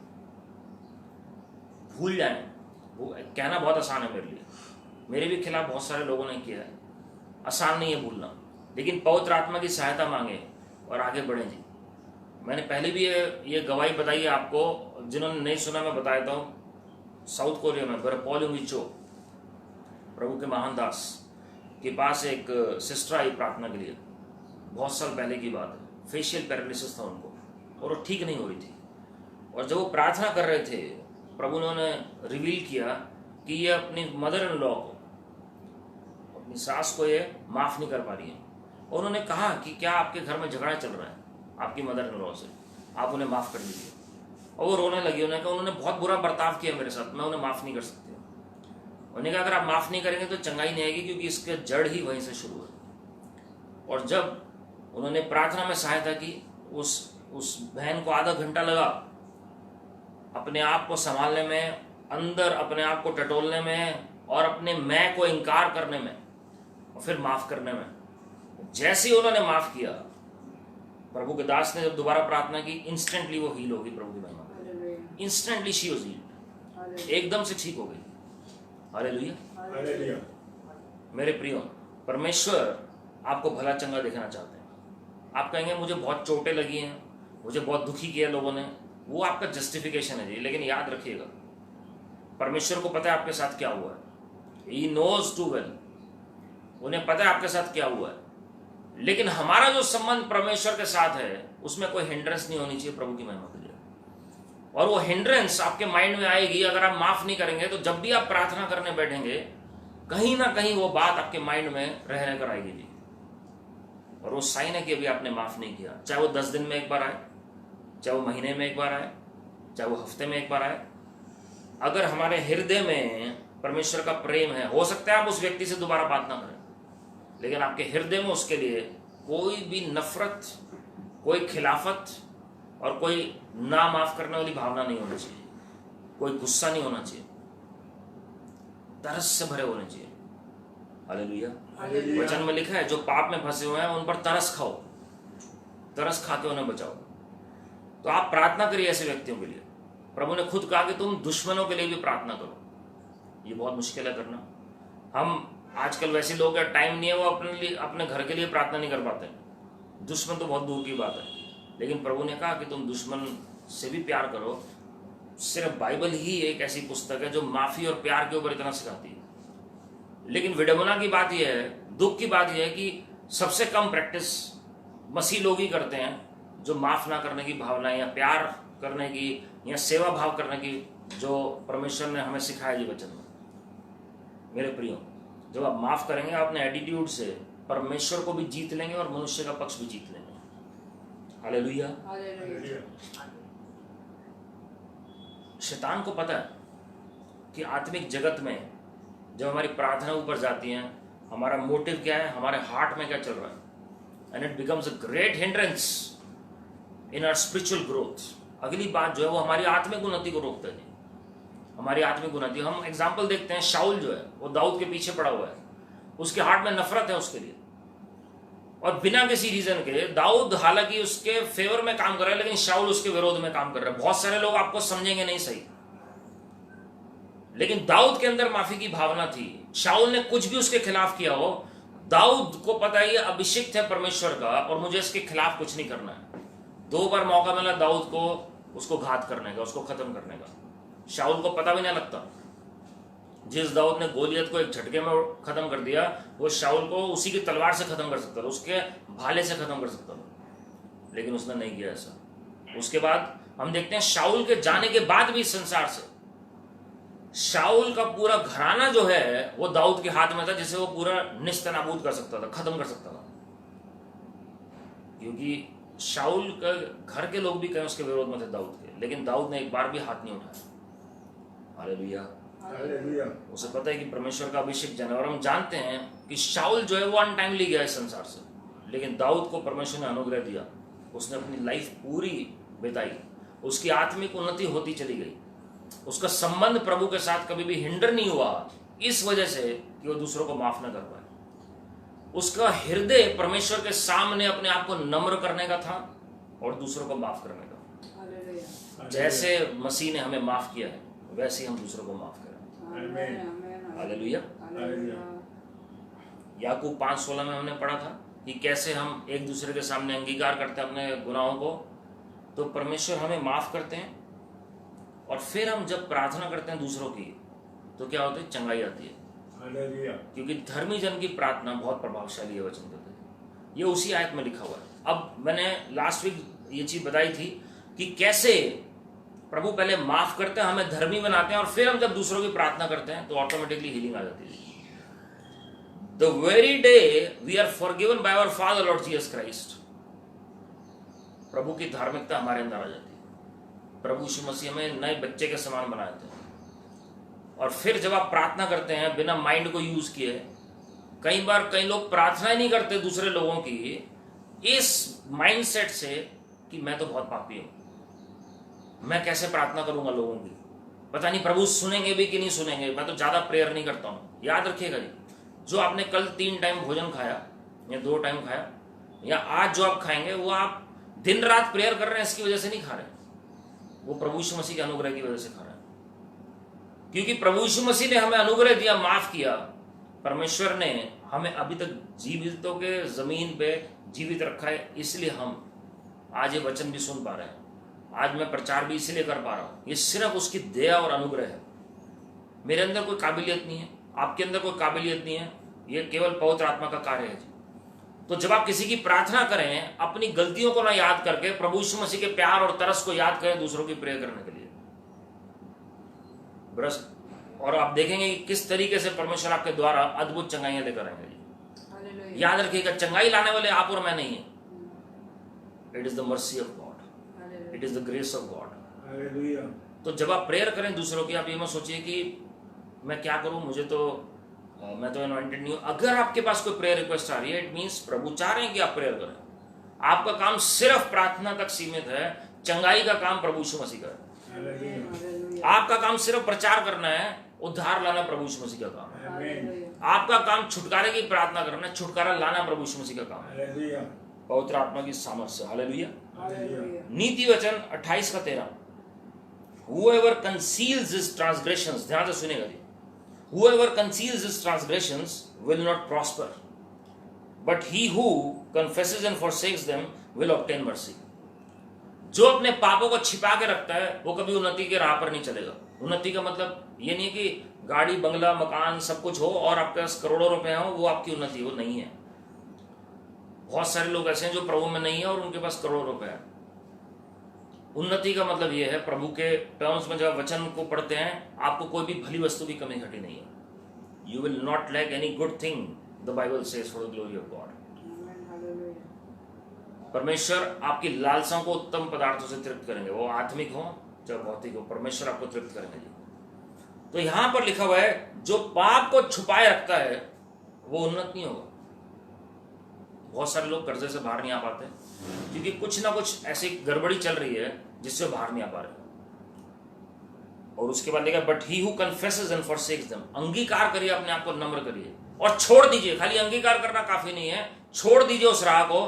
Speaker 1: भूल जाएं। वो कहना बहुत आसान है मेरे लिए, मेरे भी खिलाफ बहुत सारे लोगों ने किया है, आसान नहीं है भूलना, लेकिन पवित्र आत्मा की सहायता मांगे और आगे बढ़ें जी। मैंने पहले भी ये गवाही बताई है आपको, जिन्होंने नहीं सुना मैं बता देता हूँ। साउथ कोरिया में पॉल युंगिचो, प्रभु के महान दास के पास एक सिस्टर आई प्रार्थना के लिए, बहुत साल पहले की बात है। फेशियल पैरालिसिस था उनको और वो ठीक नहीं हो रही थी, और जब वो प्रार्थना कर रहे थे प्रभु ने उन्हें रिवील किया कि ये अपनी मदर इन लॉ को, अपनी सास को ये माफ़ नहीं कर पा रही है। और उन्होंने कहा कि क्या आपके घर में झगड़ा चल रहा है आपकी मदर इन लॉ से, आप उन्हें माफ़ कर दीजिए। और वो रोने लगी, उन्होंने कहा उन्होंने बहुत बुरा बर्ताव किया मेरे साथ, मैं उन्हें माफ़ नहीं कर सकती। उन्होंने कहा अगर आप माफ़ नहीं करेंगे तो चंगाई नहीं आएगी, क्योंकि इसका जड़ ही वहीं से शुरू है। और जब उन्होंने प्रार्थना में सहायता की, उस बहन को आधा घंटा लगा अपने आप को संभालने में, अंदर अपने आप को टटोलने में और अपने मैं को इनकार करने में और फिर माफ़ करने में। जैसे ही उन्होंने माफ़ किया, प्रभु के दास ने जब दोबारा प्रार्थना की, इंस्टेंटली वो हील होगी। प्रभु की महिमा, इंस्टेंटली शी वाज हील्ड, एकदम से ठीक हो गई। हालेलुया। मेरे प्रियो, परमेश्वर आपको भला चंगा देखना चाहते हैं। आप कहेंगे मुझे बहुत चोटें लगी हैं, मुझे बहुत दुखी किया लोगों ने, वो आपका जस्टिफिकेशन है जी। लेकिन याद रखिएगा, परमेश्वर को पता है आपके साथ क्या हुआ है। He knows too well, उन्हें पता है आपके साथ क्या हुआ है। लेकिन हमारा जो संबंध परमेश्वर के साथ है, उसमें कोई हिंड्रेंस नहीं होनी चाहिए प्रभु की महिमा के लिए। और वो हिंड्रेंस आपके माइंड में आएगी अगर आप माफ नहीं करेंगे, तो जब भी आप प्रार्थना करने बैठेंगे, कहीं ना कहीं वो बात आपके माइंड में रह कर आएगी जी। और वो साइन है कि अभी आपने माफ नहीं किया, चाहे वो 10 दिन में एक बार आए, चाहे वो महीने में एक बार आए, चाहे वो हफ्ते में एक बार आए। अगर हमारे हृदय में परमेश्वर का प्रेम है, हो सकता है आप उस व्यक्ति से दोबारा बात ना करें, लेकिन आपके हृदय में उसके लिए कोई भी नफरत, कोई खिलाफत और कोई ना माफ करने वाली भावना नहीं होनी चाहिए, कोई गुस्सा नहीं होना चाहिए, तरस से भरे होने चाहिए। हालेलुया। वचन में लिखा है जो पाप में फंसे हुए हैं उन पर तरस खाओ, तरस खा के उन्हें बचाओ। तो आप प्रार्थना करिए ऐसे व्यक्तियों के लिए। प्रभु ने खुद कहा कि तुम दुश्मनों के लिए भी प्रार्थना करो। ये बहुत मुश्किल है करना। हम आजकल वैसे लोग हैं, टाइम नहीं है, वो अपने लिए, अपने घर के लिए प्रार्थना नहीं कर पाते। दुश्मन तो बहुत दूर की बात है, लेकिन प्रभु ने कहा कि तुम दुश्मन से भी प्यार करो। सिर्फ बाइबल ही एक ऐसी पुस्तक है जो माफी और प्यार के ऊपर इतना सिखाती है। लेकिन विडंबना की बात यह है, दुख की बात यह है कि सबसे कम प्रैक्टिस मसीह लोग ही करते हैं, जो माफ ना करने की भावना या प्यार करने की या सेवा भाव करने की जो परमेश्वर ने हमें सिखाया जी वचन में। मेरे प्रियो, जब आप माफ करेंगे, आप अपने एटीट्यूड से परमेश्वर को भी जीत लेंगे और मनुष्य का पक्ष भी जीत लेंगे। हालेलुया। शैतान को पता है कि आत्मिक जगत में जब हमारी प्रार्थना ऊपर जाती है, हमारा मोटिव क्या है, हमारे हार्ट में क्या चल रहा है, and it becomes a great hindrance in our spiritual growth. अगली बात जो है वो हमारी आत्मिक उन्नति को रोकता है, हमारी आत्मिक उन्नति। हम एग्जाम्पल देखते हैं, शाऊल जो है वो दाऊद के पीछे पड़ा हुआ है, उसके हार्ट में नफरत है उसके लिए, और बिना किसी रीजन के दाऊद हालांकि उसके फेवर में काम कर रहा है, लेकिन शाऊल उसके विरोध में काम कर रहा है। बहुत सारे लोग आपको समझेंगे नहीं सही, लेकिन दाऊद के अंदर माफी की भावना थी। शाऊल ने कुछ भी उसके खिलाफ किया हो, दाऊद को पता है ये अभिषिक्त है परमेश्वर का और मुझे इसके खिलाफ कुछ नहीं करना है। 2 बार मौका मिला दाऊद को उसको घात करने का, उसको खत्म करने का। शाऊल को पता भी नहीं लगता। जिस दाऊद ने गोलियत को एक झटके में खत्म कर दिया, वो शाऊल को उसी की तलवार से खत्म कर सकता था, उसके भाले से खत्म कर सकता था, लेकिन उसने नहीं किया ऐसा। उसके बाद हम देखते हैं शाऊल के जाने के बाद भी इस संसार से शाऊल का पूरा घराना जो है वो दाऊद के हाथ में था, जिसे वो पूरा निस्तनाबूद कर सकता था, खत्म कर सकता था। क्योंकि शाऊल के घर के लोग भी कहीं उसके विरोध में थे दाऊद के, लेकिन दाऊद ने एक बार भी हाथ नहीं उठाया। हालेलुया। उसे पता है कि परमेश्वर का अभिषेक जन है, और हम जानते हैं कि शाऊल जो है वो अनटाइमली गया इस संसार से, लेकिन दाऊद को परमेश्वर ने अनुग्रह दिया। उसने अपनी लाइफ पूरी बिताई, उसकी आत्मिक उन्नति होती चली गई, उसका संबंध प्रभु के साथ कभी भी हिंडर नहीं हुआ, इस वजह से कि वो दूसरों को माफ न कर पाए। उसका हृदय परमेश्वर के सामने अपने आप को नम्र करने का था, और दूसरों को माफ करने का। जैसे मसीह ने हमें माफ किया है वैसे ही हम दूसरों को माफ करें। हालेलुया। याकूब 5:16 में हमने पढ़ा था कि कैसे हम एक दूसरे के सामने अंगीकार करते हैं अपने गुनाहों को, तो परमेश्वर हमें माफ करते हैं। और फिर हम जब प्रार्थना करते हैं दूसरों की तो क्या होता है, चंगाई आती है। क्योंकि धर्मी जन की प्रार्थना बहुत प्रभावशाली है वचन कहते हैं। ये उसी आयत में लिखा हुआ है। अब मैंने लास्ट वीक ये चीज बताई थी कि कैसे प्रभु पहले माफ करते हैं, हमें धर्मी बनाते हैं, और फिर हम जब दूसरों की प्रार्थना करते हैं तो ऑटोमेटिकली हीलिंग आ जाती है। The very day we are forgiven by our father Lord Jesus Christ, प्रभु की धार्मिकता हमारे अंदर आ जाती है। प्रभु यीशु मसीह हमें नए बच्चे के समान बनाए थे। और फिर जब आप प्रार्थना करते हैं बिना माइंड को यूज किए, कई बार कई लोग प्रार्थना ही नहीं करते दूसरे लोगों की इस माइंडसेट से कि मैं तो बहुत पापी हूं, मैं कैसे प्रार्थना करूंगा लोगों की, पता नहीं प्रभु सुनेंगे भी कि नहीं सुनेंगे, मैं तो ज्यादा प्रेयर नहीं करता हूं। याद रखिएगा जी, जो आपने कल 3 टाइम भोजन खाया या 2 टाइम खाया, या आज जो आप खाएंगे वो आप दिन रात प्रेयर कर रहे हैं इसकी वजह से नहीं खा रहे, वो प्रभु यीशु मसीह के अनुग्रह की वजह से खा रहे हैं। क्योंकि प्रभु यीशु मसीह ने हमें अनुग्रह दिया, माफ किया। परमेश्वर ने हमें अभी तक जीवितों के जमीन पे जीवित रखा है, इसलिए हम आज ये वचन भी सुन पा रहे हैं, आज मैं प्रचार भी इसलिए कर पा रहा हूं। ये सिर्फ उसकी दया और अनुग्रह है। मेरे अंदर कोई काबिलियत नहीं है, आपके अंदर कोई काबिलियत नहीं है, ये केवल पवित्र आत्मा का कार्य है। तो जब आप किसी की प्रार्थना करें, अपनी गलतियों को ना याद करके प्रभु यीशु मसीह के प्यार और तरस को याद करें दूसरों की प्रेयर करने के लिए। और आप देखेंगे कि किस तरीके से परमेश्वर आपके द्वारा अद्भुत चंगाइयां लेकर आएंगे। याद रखिएगा, चंगाई लाने वाले आप और मैं नहीं है। It is the mercy of God, it is the grace of God. तो जब आप प्रेयर करें दूसरों की, आप ये मत सोचिए कि मैं क्या करूं, मुझे तो मैं तो अनॉइंटेड नहीं हूं। अगर आपके पास कोई प्रेयर रिक्वेस्ट आ रही है, इट मींस प्रभु चाह रहे हैं कि आप प्रेयर करें। आपका काम सिर्फ प्रार्थना तक सीमित है, चंगाई का काम प्रभु यीशु मसीह का है। आपका काम सिर्फ प्रचार करना है, उद्धार लाना प्रभु यीशु मसीह का काम है। आपका काम छुटकारे की प्रार्थना करना है, छुटकारा लाना प्रभु यीशु मसीह का काम है, पवित्र आत्मा की सामर्थ्य। हालेलुया। नीति वचन 28:13, Whoever conceals his transgressions, ध्यान से सुनेगा जी, Whoever conceals his transgressions will not prosper, but he who confesses and forsakes them will obtain mercy. जो अपने पापों को छिपा के रखता है वो कभी उन्नति के राह पर नहीं चलेगा। उन्नति का मतलब ये नहीं है कि गाड़ी बंगला मकान सब कुछ हो और आपके पास करोड़ों रुपए हो, वो आपकी उन्नति, वो नहीं है। बहुत सारे लोग ऐसे हैं जो प्रभु में नहीं है और उनके पास करोड़ों रुपए हैं। उन्नति का मतलब यह है, प्रभु के टर्म्स में जब वचन को पढ़ते हैं, आपको कोई भी भली वस्तु की कमी घटी नहीं है। You will not lack any good thing, the Bible says, for the glory of God. परमेश्वर आपकी लालसाओं को उत्तम पदार्थों से तृप्त करेंगे, वो आत्मिक हो चाहे भौतिक हो, परमेश्वर आपको तृप्त करेंगे जी। तो यहां पर लिखा हुआ है, जो पाप को छुपाए रखता है वो उन्नत नहीं होगा। बहुत सारे लोग कर्जे से बाहर नहीं आ पाते क्योंकि कुछ ना कुछ ऐसी गड़बड़ी चल रही है जिससे बाहर नहीं आ पा रहे। और उसके बाद लिखा, but he who confesses and forsakes them, अंगीकार करिए, अपने आप को नम्र करिए और छोड़ दीजिए। खाली अंगीकार करना काफी नहीं है, छोड़ दीजिए उस राह को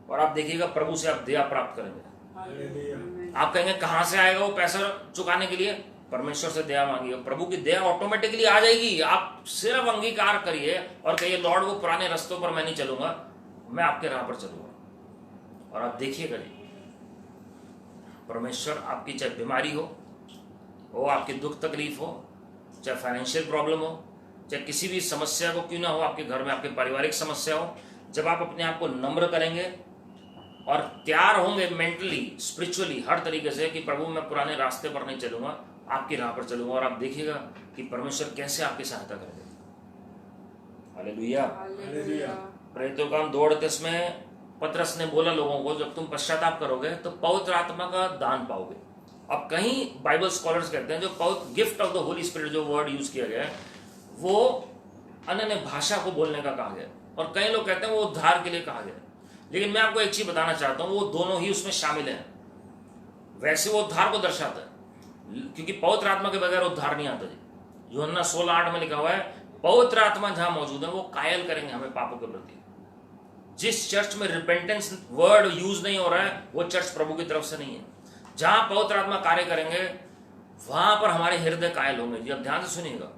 Speaker 1: और आप देखिएगा प्रभु से आप दया प्राप्त करेंगे। आप कहेंगे कहां से आएगा वो पैसा चुकाने के लिए? परमेश्वर से दया मांगिए, प्रभु की दया ऑटोमेटिकली आ जाएगी। आप सिर्फ अंगीकार करिए और कहिए, लॉर्ड वो पुराने रास्तों पर मैं नहीं चलूंगा, मैं आपके राह पर चलूंगा। और आप देखिएगा जी, परमेश्वर आपकी चाहे बीमारी हो, आपकी दुख तकलीफ हो, चाहे फाइनेंशियल प्रॉब्लम हो, चाहे किसी भी समस्या को क्यों ना हो, आपके घर में आपके पारिवारिक समस्या हो, जब आप अपने आप को नम्र करेंगे और तैयार होंगे मेंटली स्पिरिचुअली हर तरीके से कि प्रभु मैं पुराने रास्ते पर नहीं चलूंगा, आपकी राह पर चलूंगा, और आप देखिएगा कि परमेश्वर कैसे आपकी सहायता करेंगे। हालेलुया। प्रेरितों का काम 2:38 में पतरस ने बोला लोगों को, जब तुम पश्चाताप करोगे तो पवित्र आत्मा का दान पाओगे। अब कहीं बाइबल स्कॉलर्स कहते हैं जो gift of the Holy spirit जो वर्ड यूज किया गया है वो अन्य भाषा को बोलने का कहा गया, और कई लोग कहते हैं वो उद्धार के लिए कहा गया। लेकिन मैं आपको एक चीज बताना चाहता हूं, वो दोनों ही उसमें शामिल हैं। वैसे वो उद्धार को दर्शाता है क्योंकि पवित्र आत्मा के बगैर उद्धार नहीं आता जी। यूहन्ना 16:8 में लिखा हुआ है, पवित्र आत्मा जहां मौजूद है वो कायल करेंगे हमें पापों के प्रति। जिस चर्च में रिपेंटेंस वर्ड यूज नहीं हो रहा है वो चर्च प्रभु की तरफ से नहीं है। जहां पवित्र आत्मा कार्य करेंगे वहां पर हमारे हृदय कायल होंगे। जब ध्यान से सुनिएगा,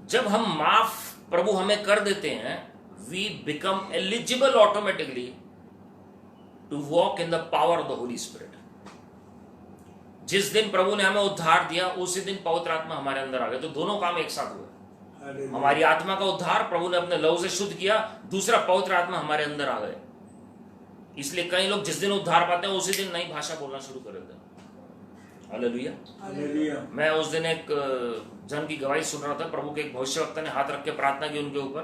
Speaker 1: जब हम माफ प्रभु हमें कर देते हैं, we become eligible automatically to walk in the power of the Holy Spirit. जिस दिन प्रभु ने हमें उद्धार दिया उसी दिन पवित्र आत्मा हमारे अंदर आ गए। तो दोनों काम एक साथ हुए। हमारी आत्मा का उद्धार प्रभु ने अपने लहू से शुद्ध किया, दूसरा पवित्र आत्मा हमारे अंदर आ गए। इसलिए कई लोग जिस दिन उद्धार पाते हैं उसी दिन नई भाषा बोलना शुरू कर देते हैं। हालेलुया। मैं उस दिन एक जन की गवाही सुन रहा था। प्रभु के एक भविष्यवक्ता ने हाथ रख के प्रार्थना की उनके ऊपर,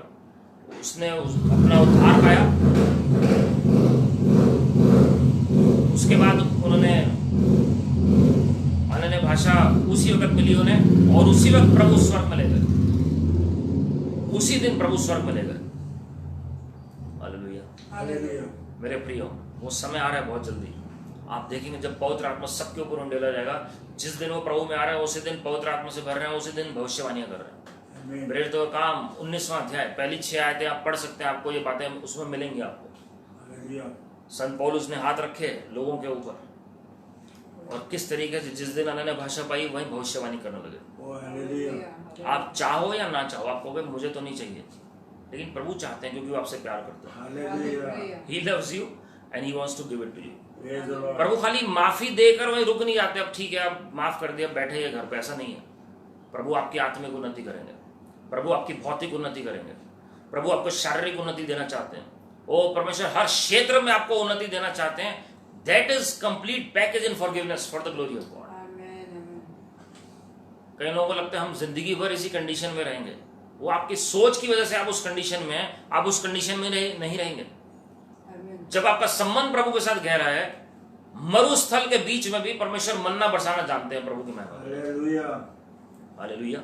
Speaker 1: उसने अपना उद्धार पाया। उसके बाद उन्होंने अन्य भाषा उसी वक्त मिली उन्हें, और उसी वक्त प्रभु स्वर्ग में ले गए। उसी दिन प्रभु स्वर्ग में ले गए। हालेलुया। मेरे प्रियो, वो समय आ रहा है बहुत जल्दी। आप देखेंगे जब पवित्र आत्मा सबके ऊपर उंडेला जाएगा। जिस दिन वो प्रभु में आ रहा है उसी दिन पवित्र आत्मा से भर रहे हैं, उसी दिन भविष्यवाणियां कर रहे हैं। प्रेरितों का काम 19वां अध्याय पहली 6 आयतें आप पढ़ सकते हैं, आपको ये बातें उसमें मिलेंगी आपको। संत पौलुस ने हाथ रखे लोगों के ऊपर, और किस तरीके से जिस दिन अनन्य भाषा पाई वहीं भविष्यवाणी करने लगे। आप चाहो या ना चाहो, आप कहोगे मुझे तो नहीं चाहिए, लेकिन प्रभु चाहते हैं क्योंकि वो आपसे प्यार करते हैं। He loves you and he wants to give it to you। प्रभु खाली माफी देकर वहीं रुक नहीं जाते, अब ठीक है अब माफ कर दिया बैठे ये घर पे, ऐसा नहीं है। प्रभु आपकी आत्मिक उन्नति करेंगे, प्रभु आपकी भौतिक उन्नति करेंगे, प्रभु आपको शारीरिक उन्नति देना चाहते हैं। ओ परमेश्वर हर क्षेत्र में आपको उन्नति देना चाहते हैं। That is complete package in forgiveness for the glory of God. कई लोगों को लगता है हम जिंदगी भर इसी कंडीशन में रहेंगे। वो आपकी सोच की वजह से आप उस कंडीशन में हैं, आप उस कंडीशन में नहीं रहेंगे। जब आपका संबंध प्रभु के साथ गहरा है, मरुस्थल के बीच में भी परमेश्वर मन्ना बरसाना जानते हैं। प्रभु की महिमा। हालेलुया।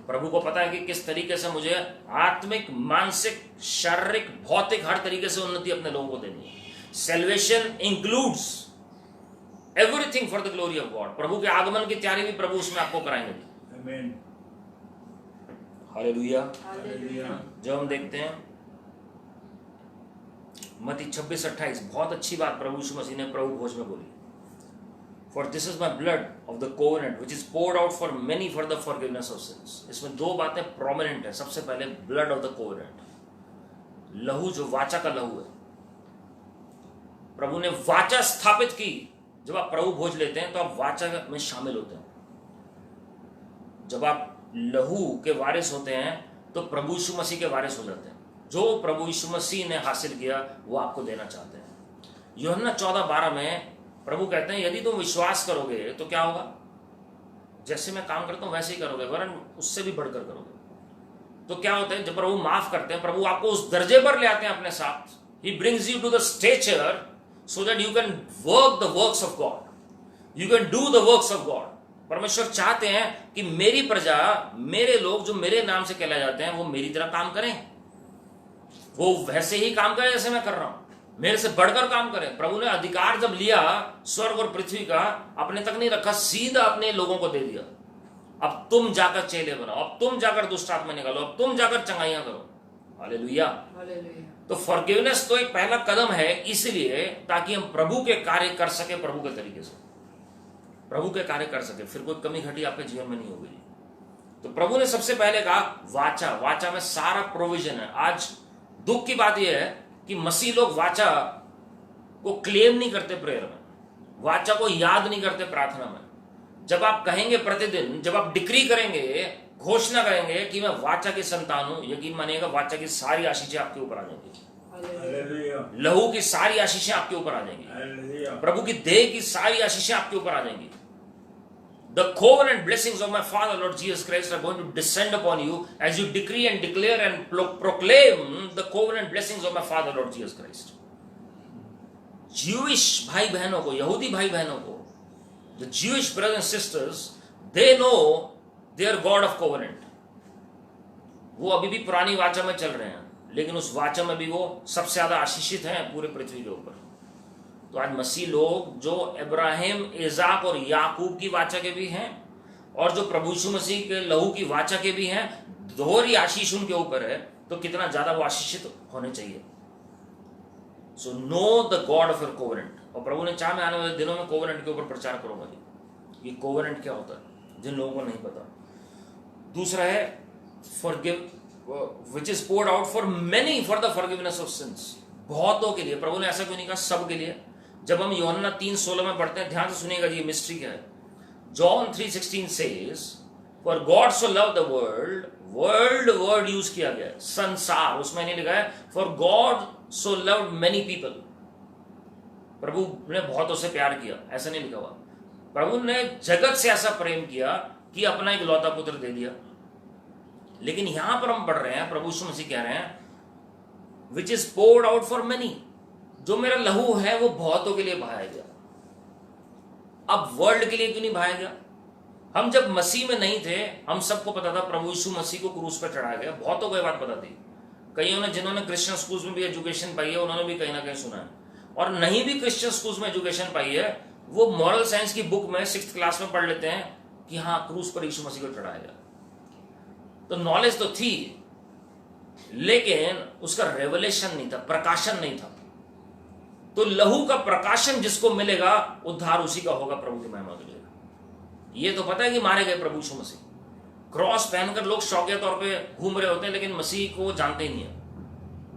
Speaker 1: प्रभु को पता है कि किस तरीके से मुझे आत्मिक, मानसिक, शारीरिक, भौतिक हर तरीके से उन्नति अपने लोगों को देनी है। Salvation includes everything for the glory of God. प्रभु के आगमन की तैयारी भी प्रभु उसमें आपको कराएंगे। हालेलुया। जो हम देखते हैं मत्ती 26:28, बहुत अच्छी बात प्रभु यीशु मसीह ने प्रभु भोज में बोली। For this is my blood of the covenant which is poured out for many for the forgiveness of sins. इसमें दो बातें प्रोमिनेंट है। सबसे पहले ब्लड ऑफ द कोवेनेंट, लहू जो वाचा का लहू है। प्रभु ने वाचा स्थापित की। जब आप प्रभु भोज लेते हैं तो आप वाचा में शामिल होते हैं। जब आप लहू के वारिस होते हैं तो प्रभु यीशु मसीह के वारिस हो जाते हैं। जो प्रभु यीशु मसीह ने हासिल किया वो आपको देना चाहते हैं। यूहन्ना 14:12 में प्रभु कहते हैं यदि तुम विश्वास करोगे तो क्या होगा? जैसे मैं काम करता हूं वैसे ही करोगे, वरन उससे भी बढ़कर करोगे। तो क्या होता है, जब प्रभु माफ करते हैं, प्रभु आपको उस दर्जे पर ले आते हैं अपने साथ। He brings you to the stature so that you can work the works of God, you can do the works of God. परमेश्वर चाहते हैं कि मेरी प्रजा, मेरे लोग जो मेरे नाम से कहलाए जाते हैं, वो मेरी तरह काम करें। वो वैसे ही काम करें जैसे मैं कर रहा हूं, मेरे से बढ़कर काम करें। प्रभु ने अधिकार जब लिया स्वर्ग और पृथ्वी का, अपने तक नहीं रखा, सीधा अपने लोगों को दे दिया। अब तुम जाकर चेले बनाओ, अब तुम जाकर दुष्ट आत्मा निकालो, अब तुम जाकर चंगाइयां करो। हालेलुया। तो फॉरगिवनेस तो एक पहला कदम है, इसलिए ताकि हम प्रभु के कार्य कर सके, प्रभु के तरीके से प्रभु के कार्य कर सके। फिर कोई कमी घटी आपके जीवन में नहीं होगी। तो प्रभु ने सबसे पहले कहा वाचा, वाचा में सारा प्रोविजन है। आज दुख की बात यह है कि मसीह लोग वाचा को क्लेम नहीं करते, प्रेयर में वाचा को याद नहीं करते, प्रार्थना में। जब आप कहेंगे प्रतिदिन, जब आप डिक्री करेंगे, घोषणा करेंगे कि मैं वाचा की संतान हूं, यकीन मानिएगा वाचा की सारी आशीषें आपके ऊपर आ जाएंगी। लहू की सारी आशीषें आपके ऊपर आ जाएंगी। प्रभु की देह की सारी आशीषें आपके ऊपर आ जाएंगी। The covenant blessings of my Father Lord Jesus Christ are going to descend upon you as you decree and declare and proclaim the covenant blessings of my Father Lord Jesus Christ. Jewish भाई बहनों को, यहूदी भाई बहनों को, the Jewish brothers and sisters, they know their God of covenant. वो अभी भी पुरानी वाचा में चल रहे हैं, लेकिन उस वाचा में भी वो सबसे ज्यादा आशीषित हैं पूरे पृथ्वी के ऊपर। तो आज मसीह लोग जो इब्राहिम, इजाक और याकूब की वाचा के भी हैं, और जो प्रभु यीशु मसीह के लहू की वाचा के भी हैं, दोहरी आशीष उनके ऊपर है, तो कितना ज्यादा वो आशीषित होने चाहिए। So know the God of your covenant. और प्रभु ने चाहा मैं आने वाले दिनों में कोवेनेंट के ऊपर प्रचार करूंगा जी। ये कोवेनेंट क्या होता है जिन लोगों को नहीं पता। दूसरा है forgive which is poured out for many for the forgiveness of sins. बहुतों के लिए। प्रभु ने ऐसा क्यों नहीं कहा सब के लिए। जब हम यूहन्ना 3:16 में पढ़ते हैं, ध्यान से सुनिएगा जी, मिस्ट्री क्या है। John 3:16 says for God so love the world, word use किया गया है, संसार, उसमें नहीं लिखा है for God so loved many people. प्रभु ने बहुतों से प्यार किया, ऐसा नहीं लिखा हुआ। प्रभु ने जगत से ऐसा प्रेम किया कि अपना एक लौता पुत्र दे दिया। लेकिन यहां पर हम पढ़ रहे हैं, प्रभु यीशु मसीह कह रहे हैं which is poured out for many. जो मेरा लहू है वो बहुतों के लिए बहाया गया। अब वर्ल्ड के लिए क्यों नहीं बहाया गया। हम जब मसीह में नहीं थे, हम सबको पता था प्रभु यीशु मसीह को क्रूस पर चढ़ाया गया। बहुतों को ये बात पता थी। कईयों ने, जिन्होंने क्रिश्चियन स्कूल्स में भी एजुकेशन पाई है, उन्होंने भी कहीं ना कहीं सुना है। और नहीं भी क्रिश्चियन स्कूल्स में एजुकेशन पाई है, वो मॉरल साइंस की बुक में 6th क्लास में पढ़ लेते हैं कि हाँ क्रूस पर यीशु मसीह को चढ़ाया गया। तो नॉलेज तो थी, लेकिन उसका रेवलेशन नहीं था, प्रकाशन नहीं था। तो लहू का प्रकाशन जिसको मिलेगा, उद्धार उसी का होगा प्रभु की महिमा के लिए। ये तो पता है कि मारे गए प्रभु यीशु मसीह। क्रॉस पहनकर लोग शौकिया तौर पे घूम रहे होते हैं, लेकिन मसीह को जानते ही नहीं है।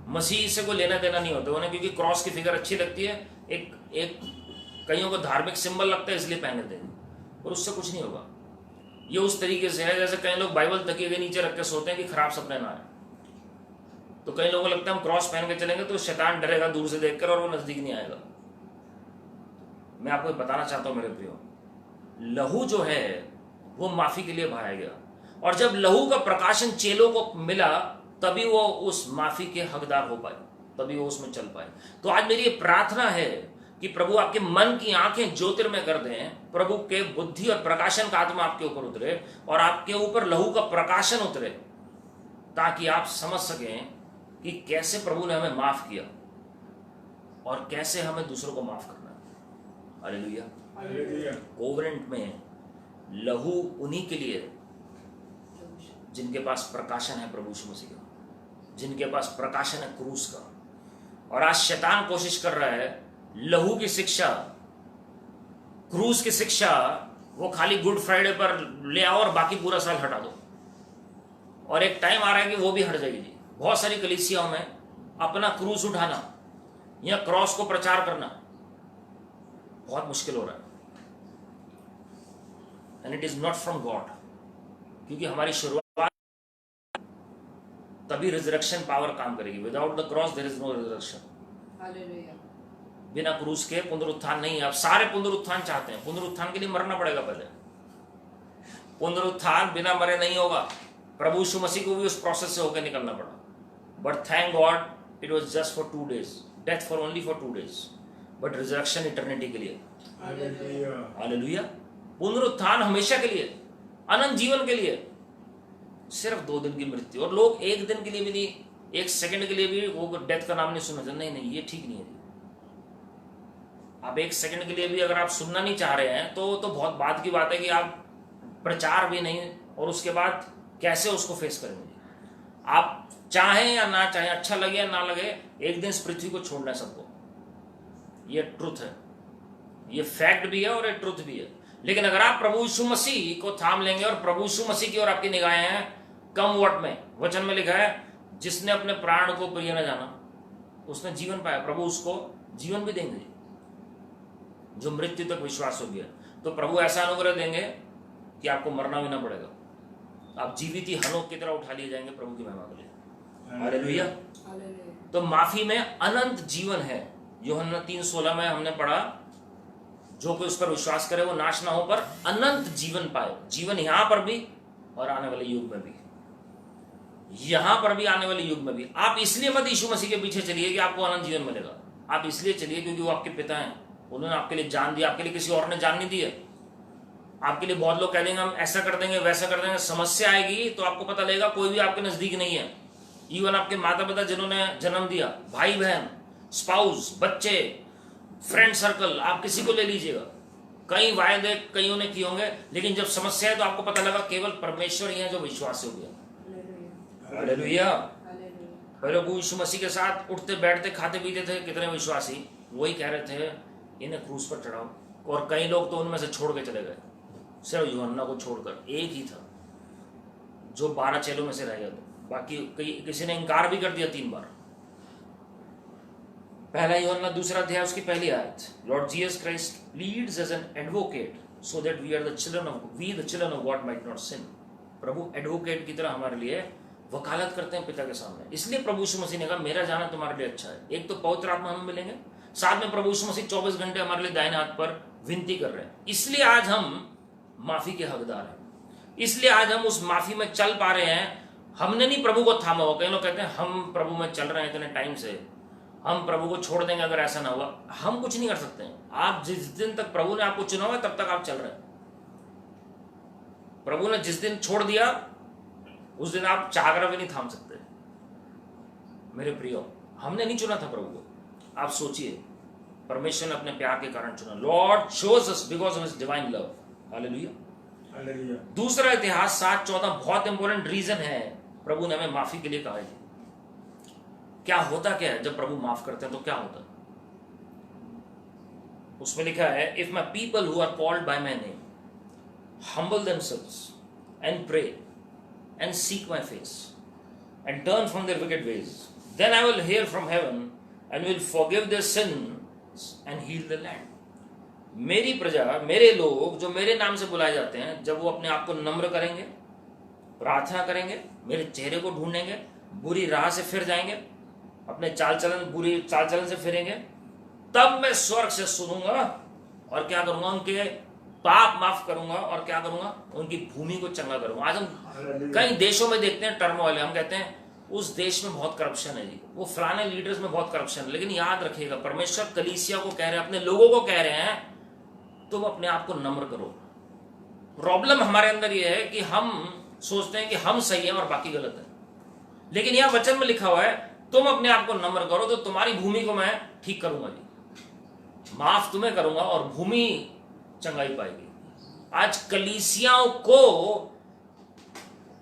Speaker 1: मसीह से कोई लेना देना नहीं होता उन्हें, क्योंकि क्रॉस की फिगर अच्छी लगती है, एक कईयों को धार्मिक सिंबल लगता है इसलिए पहन लेते हैं, और उससे कुछ नहीं होगा। ये उस तरीके से है जैसे कई लोग बाइबल तकिए के नीचे रख के सोते हैं कि खराब सपने ना आए। तो कई लोगों को लगता है हम क्रॉस पहन के चलेंगे तो शैतान डरेगा दूर से देखकर और वो नजदीक नहीं आएगा। मैं आपको बताना चाहता हूं मेरे प्रियो, लहू जो है वो माफी के लिए बहाया गया। और जब लहू का प्रकाशन चेलों को मिला, तभी वो उस माफी के हकदार हो पाए, तभी वो उसमें चल पाए। तो आज मेरी प्रार्थना है कि प्रभु आपके मन की आंखें ज्योतिर्मय कर दें, प्रभु के बुद्धि और प्रकाशन का आत्मा आपके ऊपर उतरे और आपके ऊपर लहू का प्रकाशन उतरे, ताकि आप समझ सकें कि कैसे प्रभु ने हमें माफ किया और कैसे हमें दूसरों को माफ करना है। हालेलुया। कोवेनेंट में लहू उन्हीं के लिए जिनके पास प्रकाशन है प्रभु यीशु मसीह का, जिनके पास प्रकाशन है क्रूस का। और आज शैतान कोशिश कर रहा है लहू की शिक्षा, क्रूस की शिक्षा वो खाली गुड फ्राइडे पर ले आओ और बाकी पूरा साल हटा दो। और एक टाइम आ रहा है कि वो भी हट जाएगी जी। बहुत सारी कलीसियाओं में अपना क्रूस उठाना या क्रॉस को प्रचार करना बहुत मुश्किल हो रहा है, and it is not from God. क्योंकि हमारी शुरुआत तभी रिजरेक्शन पावर काम करेगी। Without the cross there is no resurrection. Hallelujah. बिना क्रूस के पुनरुत्थान नहीं है। अब सारे पुनरुत्थान चाहते हैं, पुनरुत्थान के लिए मरना पड़ेगा पहले। पुनरुत्थान बिना मरे नहीं होगा। प्रभु यीशु मसीह को भी उस प्रोसेस से होकर निकलना पड़ा। But thank God it was just for 2 days, death for only for 2 days, but resurrection eternity के लिए। हालेलुया। पुनरुत्थान हमेशा के लिए, अनंत जीवन के लिए। सिर्फ 2 दिन की मृत्यु, और लोग 1 दिन के लिए भी नहीं, 1 सेकंड के लिए भी वो डेथ का नाम नहीं सुना। नहीं, ये ठीक नहीं है। आप 1 सेकंड के लिए भी अगर आप सुनना नहीं चाह रहे हैं तो बहुत बात की बात है कि आप प्रचार भी नहीं, और उसके बाद कैसे उसको फेस करेंगे। आप चाहें या ना चाहें, अच्छा लगे या ना लगे, एक दिन इस पृथ्वी को छोड़ना है सबको। ये ट्रुथ है, ये फैक्ट भी है और ये ट्रुथ भी है। लेकिन अगर आप प्रभु यीशु मसीह को थाम लेंगे और प्रभु यीशु मसीह की ओर आपकी निगाहें हैं, कम वट में वचन में लिखा है जिसने अपने प्राण को प्रिय न जाना उसने जीवन पाया। प्रभु उसको जीवन भी देंगे जो मृत्यु तक विश्वास हो गया। तो प्रभु ऐसा अनुग्रह देंगे कि आपको मरना भी ना पड़ेगा, आप जीवित ही हनोक की तरह उठा लिए जाएंगे प्रभु की महिमा के लिए। हालेलुया। तो माफी में अनंत जीवन है। यूहन्ना 3:16 में हमने पढ़ा, जो कोई उस पर विश्वास करे वो नाश ना हो पर अनंत जीवन पाए। जीवन यहां पर भी और आने वाले युग में भी, यहां पर भी आने वाले युग में भी। आप इसलिए मत यीशु मसीह के पीछे चलिए कि आपको अनंत जीवन मिलेगा। आप इसलिए चलिए क्योंकि वो आपके पिता हैं, उन्होंने आपके लिए जान दी, आपके लिए किसी और ने जान नहीं दी है। आपके लिए बहुत लोग कह देंगे हम ऐसा कर देंगे वैसा कर देंगे, समस्या आएगी तो आपको पता लगेगा कोई भी आपके नजदीक नहीं है। इवन आपके माता पिता जिन्होंने जन्म दिया, भाई बहन, स्पाउस, बच्चे, फ्रेंड सर्कल, आप किसी को ले लीजिएगा। कई वायदे कईयों ने किए होंगे, लेकिन जब समस्या है तो आपको पता लगा केवल परमेश्वर ही है जो विश्वास हो गया। हालेलुया। प्रभु यीशु मसीह के साथ उठते बैठते खाते पीते थे कितने विश्वासी, वही कह रहे थे इन्हें क्रूस पर चढ़ाओ, और कई लोग तो उनमें से छोड़ के चले गए, सिर्फ यूहन्ना को छोड़कर एक ही था जो 12 चेलों में से रह गया, बाकी किसी ने इनकार भी कर दिया 3 बार। पहला यूहन्ना 2 अध्याय उसकी पहली आयत, Lord Jesus Christ pleads as an advocate so that we the children of God might not sin. प्रभु एडवोकेट की तरह हमारे लिए वकालत करते हैं पिता के सामने। इसलिए प्रभु यीशु मसीह ने कहा मेरा जाना तुम्हारे लिए अच्छा है। एक तो पवित्र आत्मा हमें मिलेंगे, साथ में प्रभु यीशु मसीह 24 घंटे हमारे लिए दाहिने हाथ पर विनती कर रहे हैं। इसलिए आज हम माफी के हकदार हैं, इसलिए आज हम उस माफी में चल पा रहे हैं। हमने नहीं प्रभु को थामा हुआ। कई लोग कहते हैं हम प्रभु में चल रहे हैं इतने टाइम से, हम प्रभु को छोड़ देंगे अगर ऐसा ना हुआ। हम कुछ नहीं कर सकते हैं। आप जिस दिन तक प्रभु ने आपको चुना हुआ तब तक आप चल रहे हैं। प्रभु ने जिस दिन छोड़ दिया उस दिन आप चाहकर भी नहीं थाम सकते। मेरे प्रियो, हमने नहीं चुना था प्रभु को। आप सोचिए, परमेश्वर ने अपने प्यार के कारण चुना। Lord chose us because of his divine love. Hallelujah. दूसरा इतिहास 7:14 बहुत इंपॉर्टेंट रीजन है प्रभु ने हमें माफी के लिए कहा है। क्या होता क्या है जब प्रभु माफ करते हैं तो क्या होता है? उसमें लिखा है, if my people who are called by my name humble themselves and pray and seek my face and turn from their wicked ways, then I will hear from heaven and will forgive their sins and heal the land. मेरी प्रजा, मेरे लोग जो मेरे नाम से बुलाए जाते हैं, जब वो अपने आप को नम्र करेंगे, प्रार्थना करेंगे, मेरे चेहरे को ढूंढेंगे, बुरी राह से फिर जाएंगे, अपने बुरी चाल चलन से फिरेंगे, तब मैं स्वर्ग से सुनूंगा और क्या करूंगा? उनके पाप माफ करूंगा और क्या करूंगा? उनकी भूमि को चंगा करूंगा। आज हम कई देशों में देखते हैं टर्मोइल, हम कहते हैं उस देश में बहुत करप्शन है जी, वो फलाने लीडर्स में बहुत करप्शन है। लेकिन याद रखिएगा, परमेश्वर कलीसिया को कह रहे हैं, अपने लोगों को कह रहे हैं, तुम अपने आप को नम्र करो। प्रॉब्लम हमारे अंदर ये है कि हम सोचते हैं कि हम सही हैं और बाकी गलत है। लेकिन यह वचन में लिखा हुआ है, तुम अपने आप को नम्र करो तो तुम्हारी भूमि को मैं ठीक करूंगा जी, माफ तुम्हें करूंगा और भूमि चंगाई पाएगी। आज कलीसियाओं को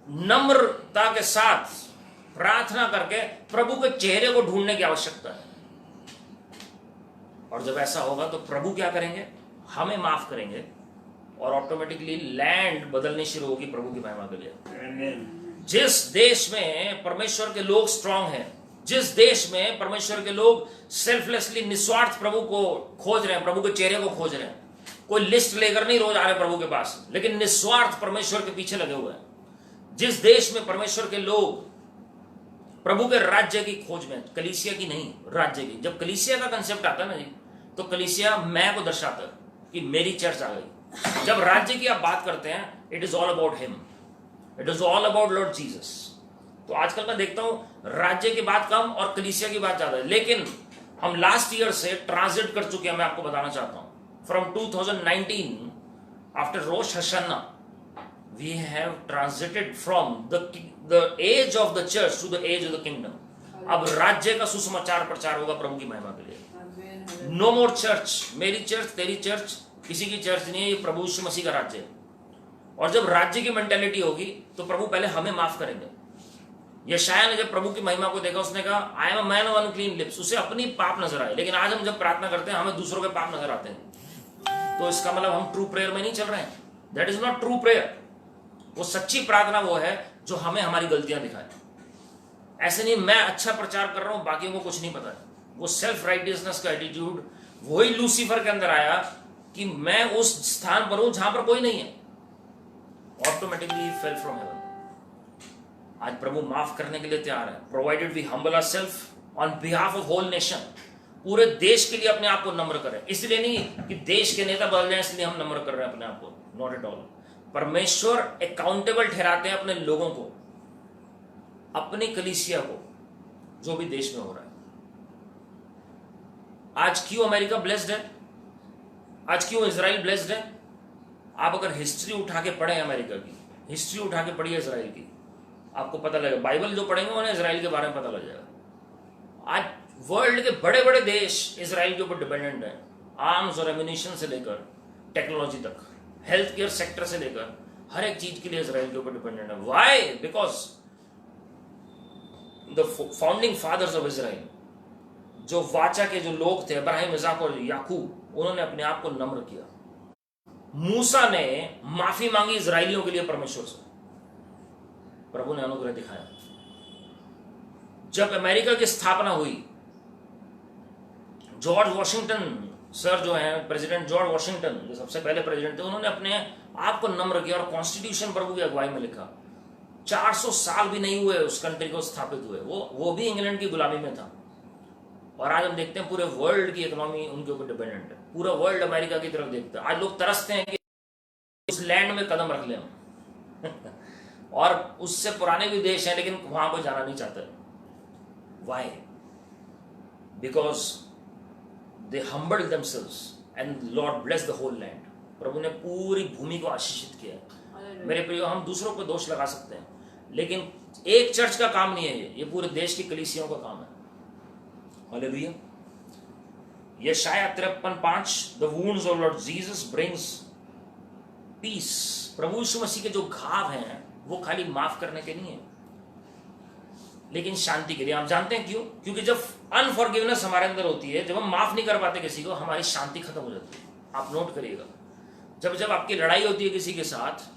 Speaker 1: नम्रता के साथ प्रार्थना करके प्रभु के चेहरे को ढूंढने की आवश्यकता है। और जब ऐसा होगा तो प्रभु क्या करेंगे? हमें माफ करेंगे और ऑटोमेटिकली लैंड बदलनी शुरू होगी प्रभु की महिमा के लिए। जिस देश में परमेश्वर के लोग स्ट्रांग हैं, जिस देश में परमेश्वर के लोग सेल्फलेसली निस्वार्थ प्रभु को खोज रहे हैं, प्रभु के चेहरे को खोज रहे हैं, कोई लिस्ट लेकर नहीं रोज आ रहे प्रभु के पास, लेकिन निस्वार्थ परमेश्वर के पीछे लगे हुए हैं। जिस देश में परमेश्वर के लोग प्रभु के राज्य की खोज में, कलीसिया की नहीं, राज्य की। जब कलीसिया का कंसेप्ट आता है ना जी, तो कलीसिया मैं को दर्शाता है कि मेरी चर्च आ गई। जब राज्य की आप बात करते हैं, it is all about him, it is all about Lord Jesus. तो आजकल मैं देखता हूं राज्य की बात कम और कलीसिया की बात ज्यादा है। लेकिन हम लास्ट ईयर से ट्रांजिट कर चुके हैं। मैं आपको बताना चाहता हूं, from 2019 after Rosh Hashanah we have transited from the age of the church to the age of the kingdom. अब राज्य का सुसमाचार प्रचार होगा प्रभु की महिमा के लिए। नो मोर चर्च, मेरी चर्च तेरी चर्च किसी की चर्च नहीं है, ये प्रभु यीशु मसीह का राज्य है। और जब राज्य की मेंटेलिटी होगी तो प्रभु पहले हमें माफ करेंगे। यशायाह ने जब प्रभु की महिमा को देखा, उसने कहा I am a man of unclean lips, उसे अपनी पाप नजर आए। लेकिन आज हम जब प्रार्थना करते हैं हमें दूसरों के पाप नजर आते हैं, तो इसका मतलब हम ट्रू प्रेयर में नहीं चल रहे हैं। That is not true prayer. वो सच्ची प्रार्थना वो है जो हमें हमारी गलतियां दिखाए। ऐसे नहीं मैं अच्छा प्रचार कर रहा हूं बाकियों को कुछ नहीं पता है। वो सेल्फ राइटियसनेस का एटीट्यूड वही लूसीफर के अंदर आया कि मैं उस स्थान पर हूं जहां पर कोई नहीं है, ऑटोमेटिकली फेल फ्रॉम हेवन। आज प्रभु माफ करने के लिए तैयार है, provided we humble ourselves on behalf of whole nation. पूरे देश के लिए अपने आप को नम्र करें। इसलिए नहीं कि देश के नेता बदल जाए इसलिए हम नम्र कर रहे हैं अपने आप को, नॉट एट ऑल। परमेश्वर अकाउंटेबल ठहराते हैं अपने लोगों को, अपनी कलीसिया को, जो भी देश में हो रहा है। आज क्यों अमेरिका ब्लेस्ड है? आज क्यों इजराइल ब्लेस्ड है? आप अगर हिस्ट्री उठा के पढ़े अमेरिका की, हिस्ट्री उठा के पढ़िए इजराइल की, आपको पता लगेगा। बाइबल जो पढ़ेंगे उन्हें इजराइल के बारे में पता लग जाएगा। आज वर्ल्ड के बड़े बड़े देश इजराइल के ऊपर डिपेंडेंट है, आर्म्स और एम्यूनिशन से लेकर टेक्नोलॉजी तक, हेल्थ केयर सेक्टर से लेकर हर एक चीज के लिए इजराइल के ऊपर डिपेंडेंट है। Why? Because the founding fathers of Israel, जो वाचा के जो लोग थे, इब्राहिम, इसहाक और याकूब, उन्होंने अपने आप को नम्र किया। मूसा ने माफी मांगी इजराइलियों के लिए परमेश्वर से, प्रभु ने अनुग्रह दिखाया। जब अमेरिका की स्थापना हुई, जॉर्ज वॉशिंगटन सर जो हैं, प्रेसिडेंट जॉर्ज वॉशिंगटन जो सबसे पहले प्रेसिडेंट थे, उन्होंने अपने आप को नम्र किया और कॉन्स्टिट्यूशन प्रभु की अगुवाई में लिखा। 400 साल भी नहीं हुए उस कंट्री को स्थापित हुए, वो भी इंग्लैंड की गुलामी में था। और आज हम देखते हैं पूरे वर्ल्ड की इकोनॉमी उनके ऊपर डिपेंडेंट है। पूरा वर्ल्ड अमेरिका की तरफ देखता है। आज लोग तरसते हैं कि उस लैंड में कदम रख लें हम और उससे पुराने भी देश हैं, लेकिन वहां को जाना नहीं चाहते। Why? Because they humbled themselves and Lord bless the whole land. प्रभु ने पूरी भूमि को आशीषित किया। मेरे प्रियो, हम दूसरों पर दोष लगा सकते हैं, लेकिन एक चर्च का काम नहीं है ये पूरे देश की कलीसियाओं का काम है। हालेलुया। यशायाह 53:5, the wounds of Lord Jesus brings peace. प्रभु यीशु मसीह के जो घाव हैं वो खाली माफ करने के नहीं है, लेकिन शांति के लिए। आप जानते हैं क्यों? क्योंकि जब अनफॉरगिवनेस हमारे अंदर होती है, जब हम माफ नहीं कर पाते किसी को, हमारी शांति खत्म हो जाती है। आप नोट करिएगा, जब आपकी लड़ाई होती है किसी के साथ,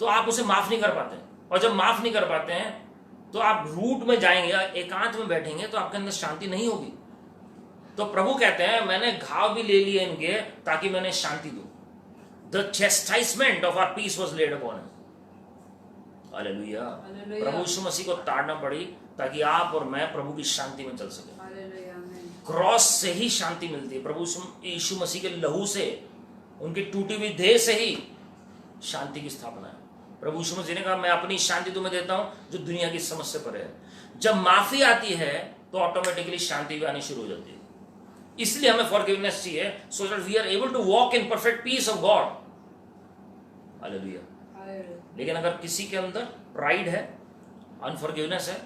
Speaker 1: तो आप उसे माफ नहीं कर पाते, और जब माफ नहीं कर पाते हैं तो आप रूट में जाएंगे, एकांत में बैठेंगे, तो आपके अंदर शांति नहीं होगी। तो प्रभु कहते हैं, मैंने घाव भी ले लिए इनके ताकि मैंने शांति दूं। The chastisement of our peace was laid upon him. Hallelujah. प्रभु यीशु मसीह को ताड़ना पड़ी ताकि आप और मैं प्रभु की शांति में चल सके। क्रॉस से ही शांति मिलती है। प्रभु यीशु मसीह के लहू से, उनकी टूटी हुई देह से ही शांति की स्थापना है। प्रभु यीशु मसीह ने कहा, मैं अपनी शांति तुम्हें देता हूं जो दुनिया की समझ से परे है। जब माफी आती है तो ऑटोमेटिकली शांति भी आनी शुरू हो जाती है। इसलिए हमें फॉरगिवनेस चाहिए, so that we are able to walk in perfect peace of God. Hallelujah. लेकिन अगर किसी के अंदर प्राइड है, अनफॉरगिवनेस है,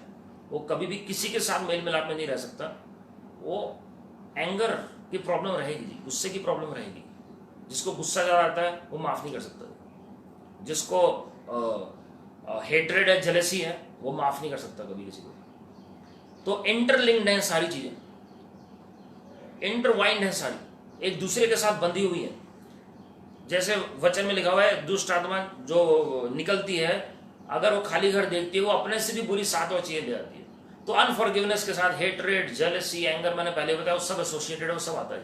Speaker 1: वो कभी भी किसी के साथ मेल मिलाप में नहीं रह सकता। वो एंगर की प्रॉब्लम रहेगी, गुस्से की प्रॉब्लम रहेगी। जिसको गुस्सा ज्यादा आता है वो माफ नहीं कर सकता। जिसको हेट्रेड है, जेलसी है, वो माफ नहीं कर सकता कभी किसी को। तो इंटरलिंक्ड है सारी चीजें, इंटरवाइंड है सारी, एक दूसरे के साथ बंधी हुई है। जैसे वचन में लिखा हुआ है, दुष्ट आत्मा जो निकलती है, अगर वो खाली घर देखती है, वो अपने से भी बुरी 7 और चीजें ले आती है। तो अनफॉरगिवनेस के साथ हेट्रेड, जेलसी, एंगर, मैंने पहले बताया, वो सब एसोसिएटेड है, वो सब आता है।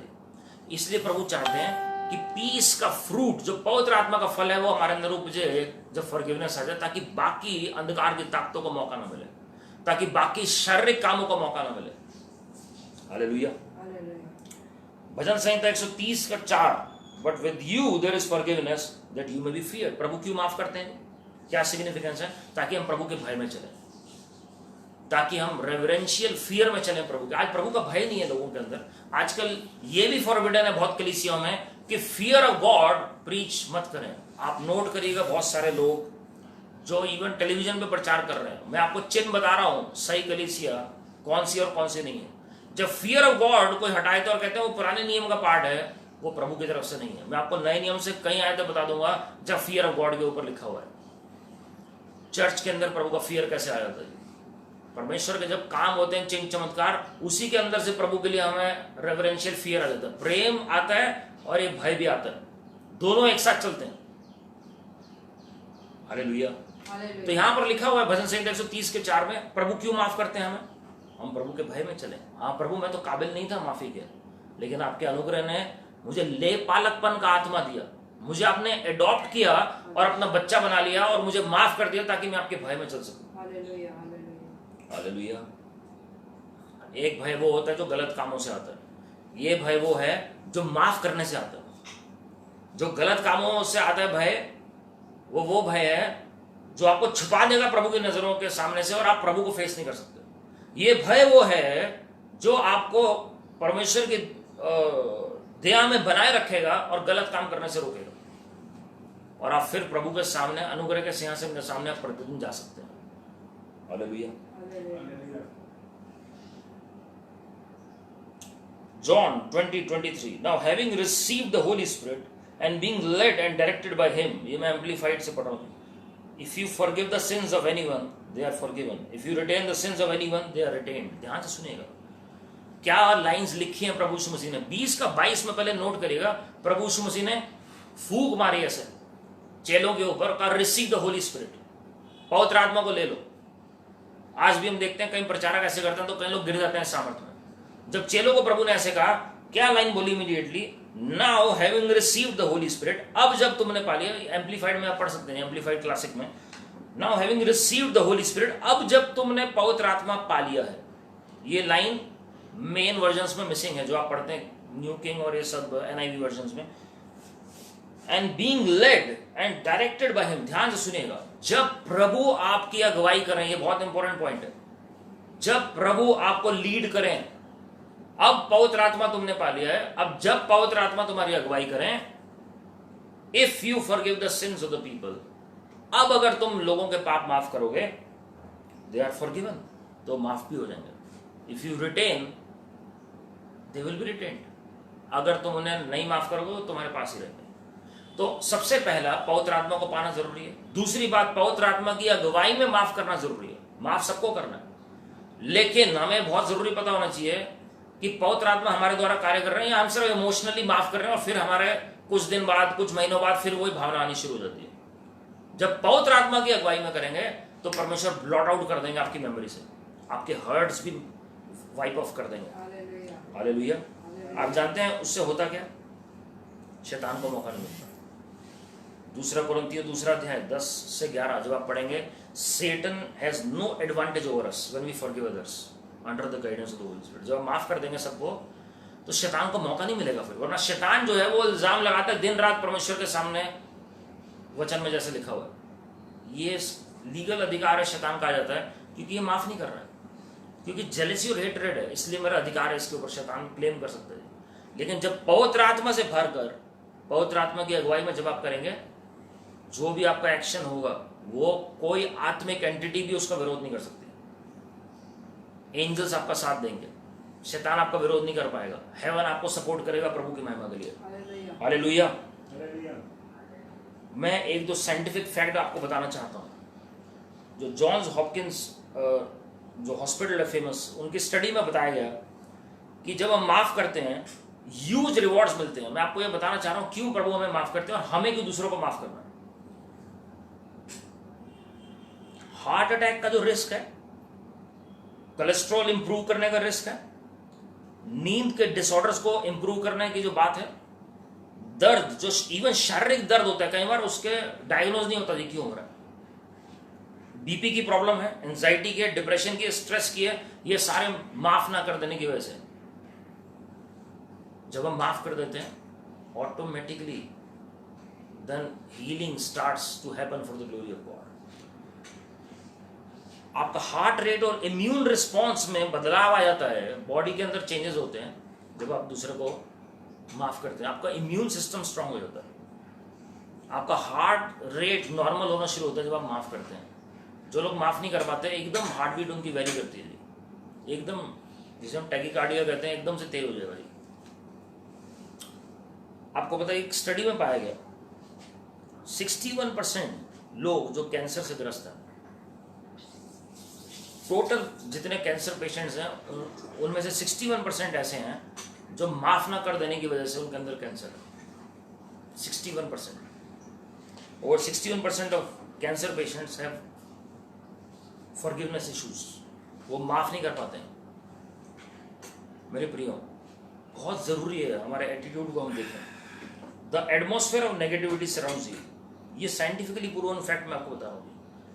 Speaker 1: इसलिए प्रभु चाहते हैं कि पीस का फ्रूट, जो पवित्र आत्मा का फल है, वो हमारे अंदर उपजे जब फॉरगिवनेस आ जाए, ताकि बाकी अंधकार की ताकतों को मौका न मिले, ताकि बाकी शारीरिक कामों को मौका न मिले। हालेलुया। भजन संहिता 130:4, but with you there is forgiveness that you may be feared. प्रभु क्यों माफ करते हैं? क्या सिग्निफिकेंस है? ताकि हम प्रभु के भय में चलें, ताकि हम रेवरेंशियल फियर में चलें प्रभु के। आज प्रभु का भय नहीं है लोगों के अंदर। आजकल ये भी फॉरबिडन है बहुत कलीसियाओं में कि फियर ऑफ गॉड प्रीच मत करें। आप नोट करिएगा, बहुत सारे लोग जो इवन टेलीविजन पे प्रचार कर रहे हैं, मैं आपको चिन्ह बता रहा हूं सही कलीसिया कौन सी और कौन सी नहीं है। जब फियर ऑफ गॉड कोई हटाए तो और कहते हैं वो पुराने नियम का पार्ट है, वो प्रभु की तरफ से नहीं है। मैं आपको नए नियम से कई आयतें बता दूंगा जब फियर ऑफ गॉड के ऊपर लिखा हुआ है। चर्च के अंदर प्रभु का फियर कैसे आ जाता है? परमेश्वर के जब काम होते हैं, चिन्ह चमत्कार, उसी के अंदर से प्रभु के लिए हमें रेवरेंशियल फियर आ जाता है, प्रेम आता है और एक भय भी आता है, दोनों एक साथ चलते हैं। हालेलुया। तो यहां पर लिखा हुआ है भजन संहिता 130:4 में, प्रभु क्यों माफ करते हैं हमें? हम प्रभु के भय में चले। हाँ प्रभु, मैं तो काबिल नहीं था माफी के, लेकिन आपके अनुग्रह ने मुझे ले पालकपन का आत्मा दिया, मुझे आपने एडॉप्ट किया और अपना बच्चा बना लिया और मुझे माफ कर दिया ताकि मैं आपके भय में चल सकूं। Hallelujah, hallelujah. एक भय वो होता है जो गलत कामों से आता है, ये भय वो है जो माफ करने से आता है। जो गलत कामों से आता है भय, वो भय है जो आपको छुपा देगा प्रभु की नजरों के सामने से और आप प्रभु को फेस नहीं कर सकते। ये भय वो है जो आपको परमेश्वर की दया में बनाए रखेगा और गलत काम करने से रोकेगा, और आप फिर प्रभु के सामने, अनुग्रह के सिंहासन के सामने आप प्रतिदिन जा सकते हैं। Hallelujah. John 20:23, now having received the Holy Spirit and being led and directed by Him, ये मैं एम्प्लीफाइड से पढ़ रहा हूँ। If you forgive the sins of anyone they are forgiven, if you retain the sins of anyone they are retained. ध्यान से सुनिएगा क्या लाइंस लिखी हैं प्रभु यीशु मसीह ने। 20 का 22 में पहले नोट करिएगा, प्रभु यीशु मसीह ने फूंक मारी ऐसे चेलों के ऊपर, कहा रिसीव द होली स्पिरिट, पवित्र आत्मा को ले लो। आज भी हम देखते हैं कई प्रचारक ऐसे करते हैं तो कई लोग गिर जाते हैं सामर्थ्य में। जब चेलों को प्रभु ने ऐसे कहा, क्या लाइन बोली immediately, now having received the Holy spirit, अब जब तुमने पा लिया, एम्पलीफाइड में आप पढ़ सकते हैं, एम्पलीफाइड क्लासिक में, now having received the Holy spirit, अब जब तुमने पवित्र आत्मा पा लिया है। ये लाइन मेन वर्जन्स में मिसिंग है जो आप पढ़ते हैं न्यू किंग और ये सब NIV वर्जन्स में। And being led and directed by him, ध्यान से सुनिएगा, जब प्रभु आपकी अगुवाई करें, ये बहुत इंपॉर्टेंट पॉइंट है, जब प्रभु आपको लीड करें, अब पवित्र आत्मा तुमने पा लिया है, अब जब पवित्र आत्मा तुम्हारी अगुवाई करें, if you forgive the sins of the people, अब अगर तुम लोगों के पाप माफ करोगे, दे आर फॉरगिवन, तो माफ भी हो जाएंगे। If you retain they will be retained, अगर तुम उन्हें नहीं माफ करोगे तो तुम्हारे पास ही रहेंगे। तो सबसे पहला पवित्र आत्मा को पाना जरूरी है। दूसरी बात, पवित्र आत्मा की अगुवाई में माफ करना जरूरी है। माफ सबको करना है, लेकिन हमें बहुत जरूरी पता होना चाहिए कि पवित्र आत्मा हमारे द्वारा कार्य कर रहे हैं या हम सिर्फ इमोशनली माफ कर रहे हैं और फिर हमारे कुछ दिन बाद, कुछ महीनों बाद फिर वही भावना आनी शुरू हो जाती है। जब पवित्र आत्मा की अगुवाई में करेंगे तो परमेश्वर ब्लॉट आउट कर देंगे आपकी मेमोरी से, आपके हर्ट्स भी वाइप ऑफ कर देंगे। हालेलुया। आप जानते हैं उससे होता क्या, शैतान को मौका नहीं मिलता। दूसरा कोरिन्थियों 2 अध्याय 10 से 11 जब आप पढ़ेंगे, Satan has no advantage over us when we forgive others under the guidance of the Holy Spirit। जब आप माफ कर देंगे सबको तो शैतान को मौका नहीं मिलेगा फिर, वरना शैतान जो है वो इल्जाम लगाता है दिन रात परमेश्वर के सामने, वचन में जैसे लिखा हुआ है। ये लीगल अधिकार है शैतान कहा जाता है, क्योंकि ये माफ नहीं कर रहा है, क्योंकि जेलसी और हेटरेड है, इसलिए मेरा अधिकार है इसके ऊपर, शैतान क्लेम कर सकता है। लेकिन जब पवित्र आत्मा से भरकर, पवित्र आत्मा की अगुवाई में जब आप करेंगे, जो भी आपका एक्शन होगा वो कोई आत्मिक एंटिटी भी उसका विरोध नहीं कर सकती। एंजल्स आपका साथ देंगे, शैतान आपका विरोध नहीं कर पाएगा, हेवन आपको सपोर्ट करेगा प्रभु की महिमा के लिए। हालेलुया। मैं एक दो साइंटिफिक फैक्ट आपको बताना चाहता हूं। जो जॉन्स हॉपकिंस जो हॉस्पिटल है फेमस, उनकी स्टडी में बताया गया कि जब हम माफ करते हैं ह्यूज रिवॉर्ड्स मिलते हैं। मैं आपको ये बताना चाह रहा हूं क्यों प्रभु हमें माफ करते हैं और हमें क्यों दूसरों को माफ करना है। हार्ट अटैक का जो रिस्क है, कोलेस्ट्रॉल इंप्रूव करने का रिस्क है, नींद के डिसऑर्डर्स को इंप्रूव करने की जो बात है, दर्द जो इवन शारीरिक दर्द होता है, कई बार उसके डायग्नोज नहीं होता जी क्यों हो रहा है। बीपी की प्रॉब्लम है, एंजाइटी की है, डिप्रेशन की है, स्ट्रेस की है, ये सारे माफ ना कर देने की वजह से। जब हम माफ कर देते हैं automatically then healing starts to happen for the glory of God. आपका हार्ट रेट और इम्यून रिस्पॉन्स में बदलाव आ जाता है, बॉडी के अंदर चेंजेस होते हैं जब आप दूसरे को माफ करते हैं। आपका इम्यून सिस्टम स्ट्रांग हो जाता है, आपका हार्ट रेट नॉर्मल होना शुरू होता है जब आप माफ करते हैं। जो लोग माफ नहीं कर पाते, एकदम हार्ट बीट उनकी वेरी करती है, एकदम जिसे हम टैकीकार्डिया कहते हैं, एकदम से तेज हो जाएगा। आपको पता है एक स्टडी में पाया गया 61% लोग जो कैंसर से ग्रस्त हैं, टोटल जितने कैंसर पेशेंट्स हैं उनमें से 61% ऐसे हैं जो माफ ना कर देने की वजह से उनके अंदर कैंसर है। 61%। और 61% of cancer patients have forgiveness issues, वो माफ नहीं कर पाते हैं। मेरे प्रियो, बहुत जरूरी है हमारे एटीट्यूड को हम देखें। The atmosphere of negativity surrounds you, ये साइंटिफिकली प्रूवन फैक्ट मैं आपको बता रहा हूँ।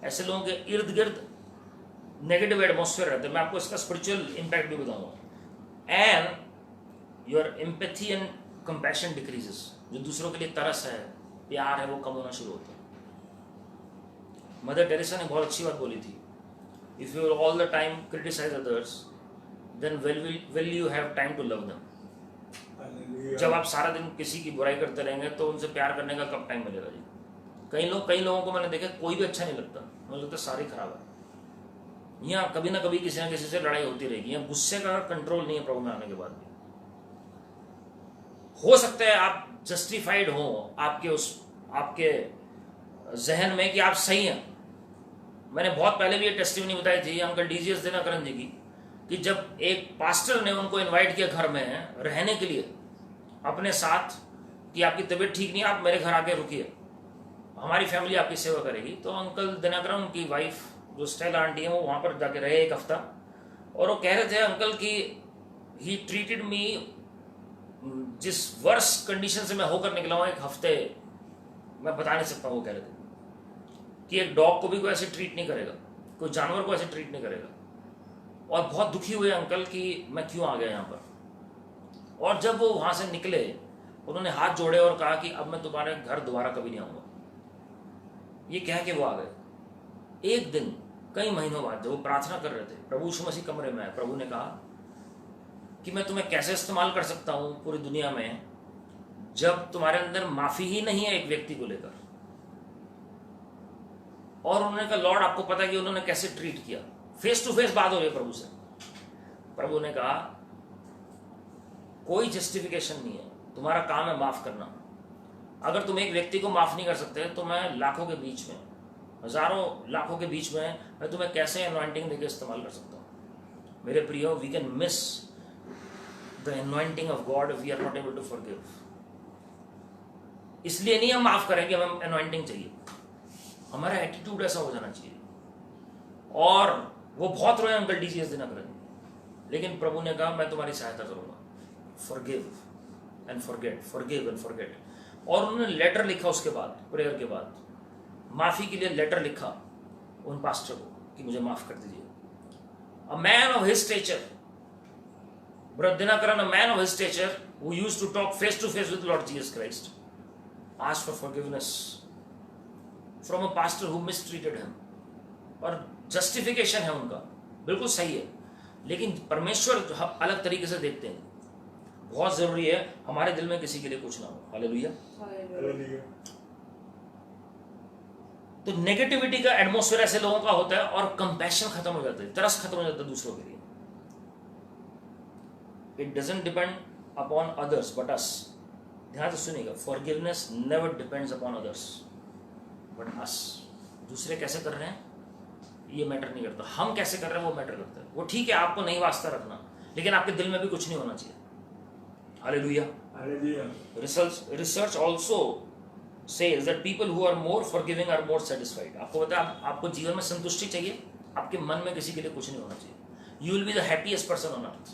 Speaker 1: ऐसे लोगों के इर्द गिर्द नेगेटिव एटमॉस्फेयर रहता है। मैं आपको इसका स्पिरिचुअल इंपैक्ट भी बताऊंगा। And your empathy and compassion decreases, जो दूसरों के लिए तरस है, प्यार है, वो कम होना शुरू होता है। मदर टेरेसा ने बहुत अच्छी बात बोली थी, if you all the time criticize others then will you have time to love them. जब आप सारा दिन किसी की बुराई करते रहेंगे तो उनसे प्यार करने का कब टाइम मिलेगा जी। कई लोगों को मैंने देखा कोई भी अच्छा नहीं लगता, मुझे लगता सारे खराब है। यहाँ कभी ना कभी किसी ना किसी से लड़ाई होती रहेगी। यहाँ गुस्से का कंट्रोल नहीं है प्रभु में आने के बाद भी। हो सकता है आप जस्टिफाइड हो आपके जहन में कि आप सही हैं, मैंने बहुत पहले भी ये टेस्टिमनी बताई थी अंकल डीजीएस दिनकरन जी की, कि जब एक पास्टर ने उनको इनवाइट किया घर में रहने के लिए अपने साथ, कि आपकी तबीयत ठीक नहीं, आप मेरे घर आके रुकिए, हमारी फैमिली आपकी सेवा करेगी। तो अंकल दिनकरन, उनकी वाइफ जो स्टेला आंटी है, वो वहाँ पर जाके रहे 1 हफ्ता, और वो कह रहे थे अंकल कि ही ट्रीटेड मी, जिस वर्स कंडीशन से मैं होकर निकला हूँ 1 हफ्ते, मैं बता नहीं सकता। वो कह रहे थे कि एक डॉग को भी कोई ऐसे ट्रीट नहीं करेगा, कोई जानवर को ऐसे ट्रीट नहीं करेगा, और बहुत दुखी हुए अंकल कि मैं क्यों आ गया यहाँ पर। और जब वो वहाँ से निकले, उन्होंने हाथ जोड़े और कहा कि अब मैं तुम्हारे घर दोबारा कभी नहीं आऊँगा। ये कह के वो आ गए। एक दिन कई महीनों बाद जब वो प्रार्थना कर रहे थे, प्रभु यीशु मसीह कमरे में, प्रभु ने कहा कि मैं तुम्हें कैसे इस्तेमाल कर सकता हूं पूरी दुनिया में जब तुम्हारे अंदर माफी ही नहीं है एक व्यक्ति को लेकर। और उन्होंने कहा लॉर्ड आपको पता है कि उन्होंने कैसे ट्रीट किया। फेस टू फेस बात हो रही है प्रभु से। प्रभु ने कहा कोई जस्टिफिकेशन नहीं है, तुम्हारा काम है माफ करना। अगर तुम एक व्यक्ति को माफ नहीं कर सकते तो मैं लाखों के बीच में, हजारों लाखों के बीच में मैं तुम्हें कैसे एनॉइंटिंग देकर इस्तेमाल कर सकता हूं। मेरे प्रियो, we can miss the anointing of God if we are not able to forgive. इसलिए नहीं हम माफ करेंगे, हमें एनॉइंटिंग चाहिए, हमारा एटीट्यूड ऐसा हो जाना चाहिए। और वो बहुत रोए अंकल डीजीएस दिनकरन, लेकिन प्रभु ने कहा मैं तुम्हारी सहायता करूंगा, forgive and forget, forgive and forget. और उन्होंने लेटर लिखा उसके बाद, प्रेयर के बाद माफी के लिए लेटर लिखा उन पास्टर को कि मुझे माफ कर दीजिए। A man of his stature, brother Dinakaran, a man of his stature who used to talk face to face with Lord Jesus Christ, asked for forgiveness from a pastor who mistreated him. और justification है उनका, बिल्कुल सही है, लेकिन परमेश्वर अलग तरीके से देखते हैं। बहुत जरूरी है हमारे दिल में किसी के लिए कुछ ना हो। हालेलुया। तो नेगेटिविटी का एटमॉस्फेयर ऐसे लोगों का होता है और कंपैशन खत्म हो जाता है, तरस खत्म हो जाता है दूसरों के लिए। It doesn't depend upon others but us. ध्यान से सुनिएगा, forgiveness never depends upon others but us. दूसरे कैसे कर रहे हैं ये मैटर नहीं करता, हम कैसे कर रहे हैं वो मैटर करता है। वो ठीक है आपको नहीं वास्ता रखना, लेकिन आपके दिल में भी कुछ नहीं होना चाहिए। Hallelujah. Research also says that people who are more forgiving are more satisfied। आपको पता है आपको जीवन में संतुष्टि चाहिए, आपके मन में किसी के लिए कुछ नहीं होना चाहिए। You will be the happiest person on earth।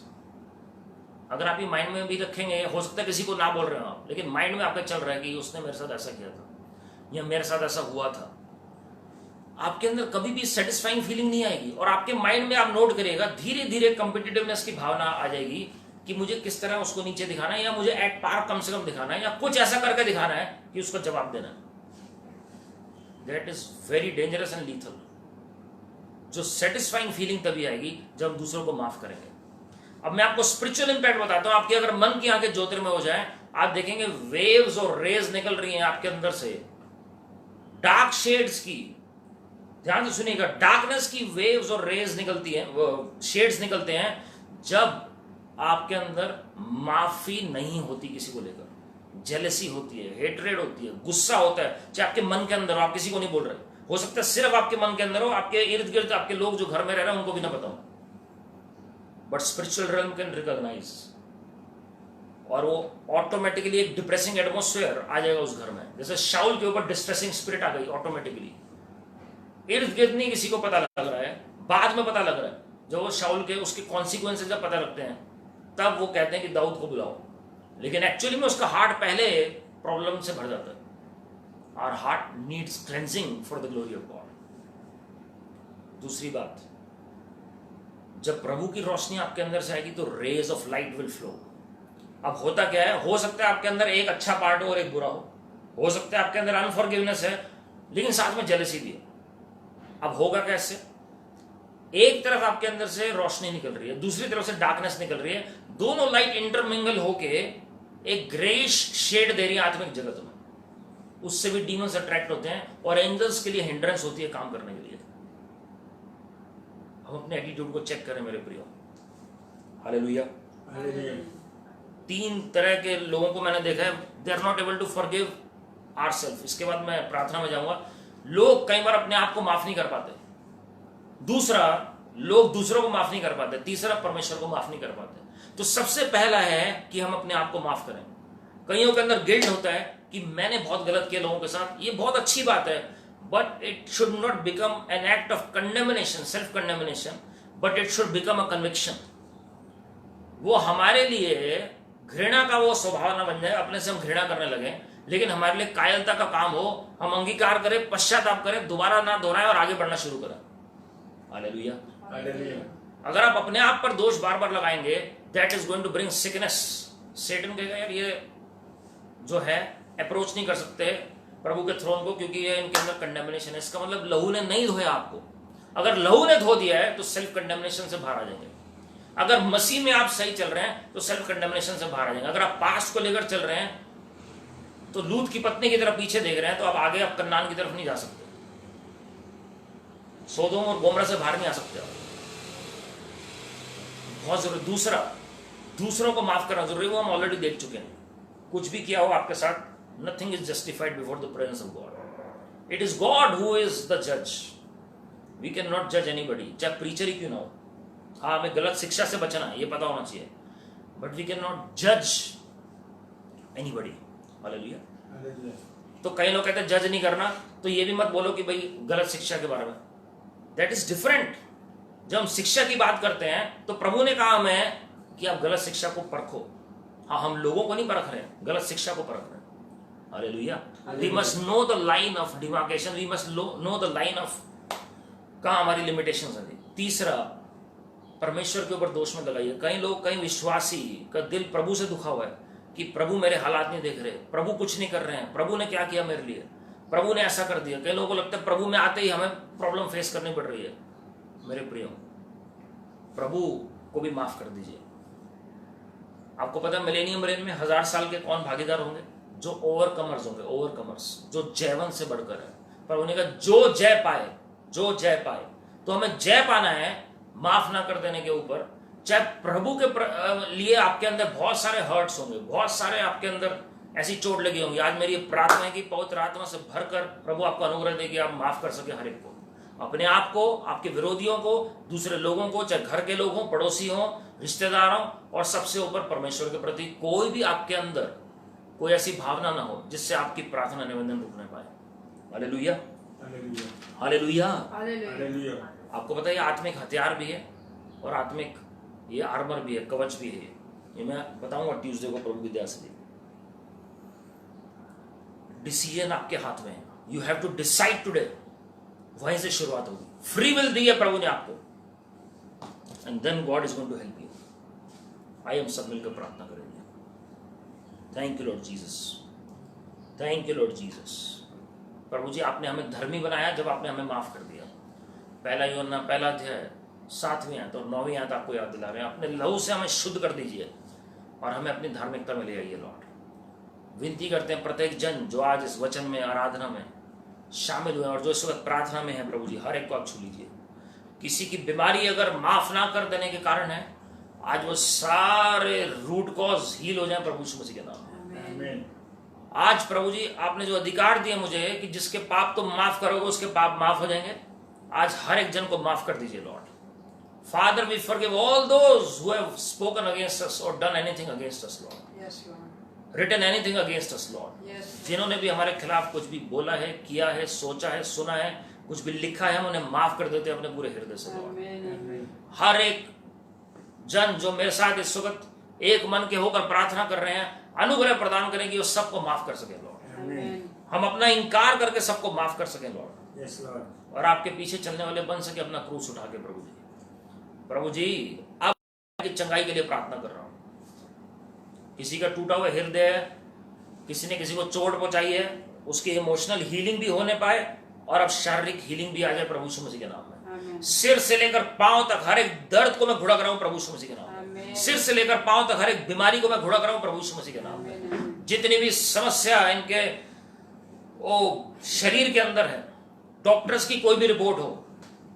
Speaker 1: अगर आप ये माइंड में भी रखेंगे, हो सकता है किसी को ना बोल रहे हो आप, लेकिन माइंड में आपका चल रहा है कि उसने मेरे साथ ऐसा किया था या मेरे साथ ऐसा हुआ था, आपके अंदर कभी भी सेटिस्फाइंग फीलिंग नहीं आएगी। और आपके माइंड में आप नोट करिएगा, धीरे धीरे कॉम्पिटिटिवनेस की भावना आ जाएगी कि मुझे किस तरह उसको नीचे दिखाना है, या मुझे एट पार कम से कम दिखाना है, या कुछ ऐसा करके दिखाना है कि उसको जवाब देना है। That is very dangerous and lethal. जो सेटिस्फाइंग फीलिंग तभी आएगी जब हम दूसरों को माफ करेंगे। अब मैं आपको स्पिरिचुअल इंपैक्ट बताता हूं। आपकी अगर मन की आंखें ज्योतिर्मय हो जाए, आप देखेंगे वेव्स और रेज निकल रही हैं आपके अंदर से, डार्क शेड्स की। ध्यान से सुनिएगा, डार्कनेस की वेव्स और रेज निकलती हैं, शेड्स निकलते हैं जब आपके अंदर माफी नहीं होती किसी को लेकर, जेलसी होती है, हेट्रेड होती है, गुस्सा होता है, चाहे आपके मन के अंदर हो, आप किसी को नहीं बोल रहे, हो सकता है सिर्फ आपके मन के अंदर हो, आपके इर्द गिर्द आपके लोग जो घर में रह रहे हैं उनको भी ना पता हो, but spiritual realm can recognize. और वो ऑटोमेटिकली एक डिप्रेसिंग एटमोस्फेयर आ जाएगा उस घर में, जैसे शाउल के ऊपर डिस्ट्रेसिंग स्पिरिट आ गई ऑटोमेटिकली। इर्द गिर्द नहीं किसी को पता लग रहा है, बाद में पता लग रहा है, जो वो शाउल के उसके कॉन्सिक्वेंसेस जब पता लगते हैं तब वो कहते हैं कि दाऊद को बुलाओ, लेकिन एक्चुअली में उसका हार्ट पहले प्रॉब्लम से भर जाता है। Our heart needs cleansing for the glory of God. दूसरी बात, जब प्रभु की रोशनी आपके अंदर से आएगी तो rays of light will flow. अब होता क्या है, हो सकता है आपके अंदर एक अच्छा पार्ट हो और एक बुरा हो सकता है आपके अंदर अनफॉरगिवनेस है लेकिन साथ में जेलसी भी है। अब होगा कैसे? एक तरफ आपके अंदर से रोशनी निकल रही है, दूसरी तरफ से डार्कनेस निकल रही है, दोनों लाइट इंटरमिंगल होके एक ग्रेइश शेड दे रही है आत्मिक जगत में। उससे भी डीमंस अट्रैक्ट होते हैं और एंजल्स के लिए हिंड्रेंस होती है काम करने के लिए। हम अपने एटीट्यूड को चेक करें मेरे प्रियो। हालेलुया। 3 तरह के लोगों को मैंने देखा है, they are not able to forgive ourselves. इसके बाद मैं प्रार्थना में जाऊंगा। लोग कई बार अपने आप को माफ नहीं कर पाते, दूसरा, लोग दूसरों को माफ नहीं कर पाते। तीसरा, परमेश्वर को माफ नहीं कर पाते। तो सबसे पहला है कि हम अपने आप को माफ करें। कईयों के अंदर गिल्ट होता है कि मैंने बहुत गलत किया लोगों के साथ। ये बहुत अच्छी बात है, but it should not become an act of condemnation, self condemnation, but it should become a conviction. वो हमारे लिए घृणा का वो स्वभाव ना बन जाए, अपने से हम घृणा करने लगे, लेकिन हमारे लिए कायरता का काम हो, हम अंगीकार करें, पश्चाताप करें, दोबारा ना दोहराएं और आगे बढ़ना शुरू करें। हालेलुया। अगर आप अपने आप पर दोष बार बार लगाएंगे, that is going to bring sickness. Satan कहेगा यार ये जो है अप्रोच नहीं कर सकते प्रभु के थ्रोन को, क्योंकि ये इनके अंदर कंडेमिनेशन है। इसका मतलब लहू ने नहीं धोया आपको। अगर लहू ने धो दिया है तो सेल्फ कंडेमिनेशन से बाहर आ जाएंगे। अगर मसीह में आप सही चल रहे हैं तो सेल्फ कंडेमिनेशन से बाहर आ जाएंगे। अगर आप पास्ट को लेकर चल रहे हैं तो लूत की पत्नी की तरफ पीछे देख रहे हैं, तो आप आगे आप कन्नान की तरफ नहीं जा सकते, सोदोम और गोमरा से बाहर नहीं आ सकते। बहुत जरूरी। दूसरा, दूसरों को माफ करना जरूरी। वो हम ऑलरेडी देख चुके हैं। कुछ भी किया हो आपके साथ, nothing is justified before the presence of God. It is God who is the जज। वी कैन नॉट जज एनीबडी, चाहे प्रीचर ही क्यों ना हो। हाँ, हमें गलत शिक्षा से बचना है, ये पता होना चाहिए, बट वी कैन नॉट जज एनीबडी। हालेलुया। तो कई लोग कहते हैं जज नहीं करना, तो ये भी मत बोलो कि भाई गलत शिक्षा के बारे में, दैट इज डिफरेंट। जब हम शिक्षा की बात करते हैं तो प्रभु ने कहा हमें कि आप गलत शिक्षा को परखो। हाँ, हम लोगों को नहीं परख रहे हैं, गलत शिक्षा को परख रहे हैं। Hallelujah. We must know the line of demarcation, we must know the line of कहाँ हमारी लिमिटेशंस हैं। तीसरा, परमेश्वर के ऊपर दोष में लगाइए। कई लोग, कई विश्वासी का दिल प्रभु से दुखा हुआ है कि प्रभु मेरे हालात नहीं देख रहे, प्रभु कुछ नहीं कर रहे हैं, प्रभु ने क्या किया मेरे लिए, प्रभु ने ऐसा कर दिया। कई लोगों को लगता है प्रभु में आते ही हमें प्रॉब्लम फेस करनी पड़ रही है। मेरे प्रियो, प्रभु को भी माफ कर दीजिए। आपको पता है मिलेनियम रेन में 1000 साल के कौन भागीदार होंगे? जो ओवरकमर्स होंगे, ओवरकमर्स, जो जयवंत से बढ़कर है। पर उन्हें कहा जो जय पाए, जो जय पाए। तो हमें जय पाना है माफ ना कर देने के ऊपर। चाहे प्रभु के लिए आपके अंदर बहुत सारे हर्ट्स होंगे, बहुत सारे आपके अंदर ऐसी चोट लगी होंगी। आज मेरी प्रार्थना है कि पवित्र आत्मा से भरकर प्रभु आपको अनुग्रह दे कि आप माफ कर सके हर एक को, अपने आप को, आपके विरोधियों को, दूसरे लोगों को, चाहे घर के लोग हों, पड़ोसी हों, रिश्तेदार हों, और सबसे ऊपर परमेश्वर के प्रति कोई भी आपके अंदर कोई ऐसी भावना ना हो जिससे आपकी प्रार्थना निवेदन रुकने पाए। Hallelujah, hallelujah, hallelujah. आपको पता है ये आत्मिक हथियार भी है और आत्मिक ये आर्मर भी है, कवच भी है। ये मैं बताऊंगा ट्यूसडे को प्रभु की दया से। डिसीजन आपके हाथ में है। You have to decide today. वहीं से शुरुआत होगी। फ्री विल दी है प्रभु ने आपको, and then God is going to help you. आइए हम सब मिलकर प्रार्थना करेंगे। Thank you Lord Jesus, thank you Lord Jesus. प्रभु जी, आपने हमें धर्मी बनाया जब आपने हमें माफ कर दिया। पहला यूहन्ना पहला अध्याय 7वीं आयत और 9वीं आयत आपको याद दिला रहे हैं। अपने लहू से हमें शुद्ध कर दीजिए और हमें अपनी धार्मिकता में ले आइए लॉर्ड। विनती करते हैं प्रत्येक जन जो आज इस वचन में, आराधना में शामिल हुए और जो इस वक्त प्रार्थना में है, प्रभु जी हर एक को आप छू लीजिए। किसी की बीमारी अगर माफ ना कर देने के कारण है, आज वो सारे रूट कॉज हील हो जाए प्रभु यीशु मसीह के नाम में। आज प्रभु जी आपने जो अधिकार दिया मुझे कि जिसके पाप तुम माफ करोगे उसके पाप माफ हो जाएंगे, आज हर एक जन को माफ कर दीजिए Lord. Father, we forgive all those who have spoken against us or done anything against us, Lord.
Speaker 2: Yes, Lord.
Speaker 1: Written anything against us, Lord.
Speaker 2: Yes.
Speaker 1: जिन्होंने भी हमारे खिलाफ कुछ भी बोला है, किया है, सोचा है, सुना है, कुछ भी लिखा है, हम उन्हें माफ कर देते हैं अपने पूरे हृदय से, Lord.
Speaker 2: Amen.
Speaker 1: हर एक जन जो मेरे साथ इस वक्त एक मन के होकर प्रार्थना कर रहे हैं, अनुग्रह प्रदान करें कि वो सबको माफ कर सके, Lord.
Speaker 2: Amen.
Speaker 1: हम अपना इनकार करके सबको माफ कर सके, Lord.
Speaker 3: Yes, Lord.
Speaker 1: और आपके पीछे चलने वाले बन सके अपना क्रूस उठा के। प्रभु जी, प्रभु जी, अब की चंगाई के लिए प्रार्थना कर रहा हूं। किसी का टूटा हुआ हृदय है, किसी ने किसी को चोट पहुंचाई है, उसकी इमोशनल हीलिंग भी होने पाए और अब शारीरिक हीलिंग भी आ जाए प्रभु यीशु मसीह के नाम में।
Speaker 2: Amen.
Speaker 1: सिर से लेकर पांव तक हर एक दर्द को मैं घुड़क रहा हूं प्रभु यीशु मसीह के नाम में।
Speaker 2: Amen.
Speaker 1: सिर से लेकर पांव तक हर एक बीमारी को मैं घुड़क रहा हूं प्रभु यीशु मसीह के नाम में।
Speaker 2: Amen.
Speaker 1: जितनी भी समस्या इनके वो शरीर के अंदर है, डॉक्टर्स की कोई भी रिपोर्ट हो,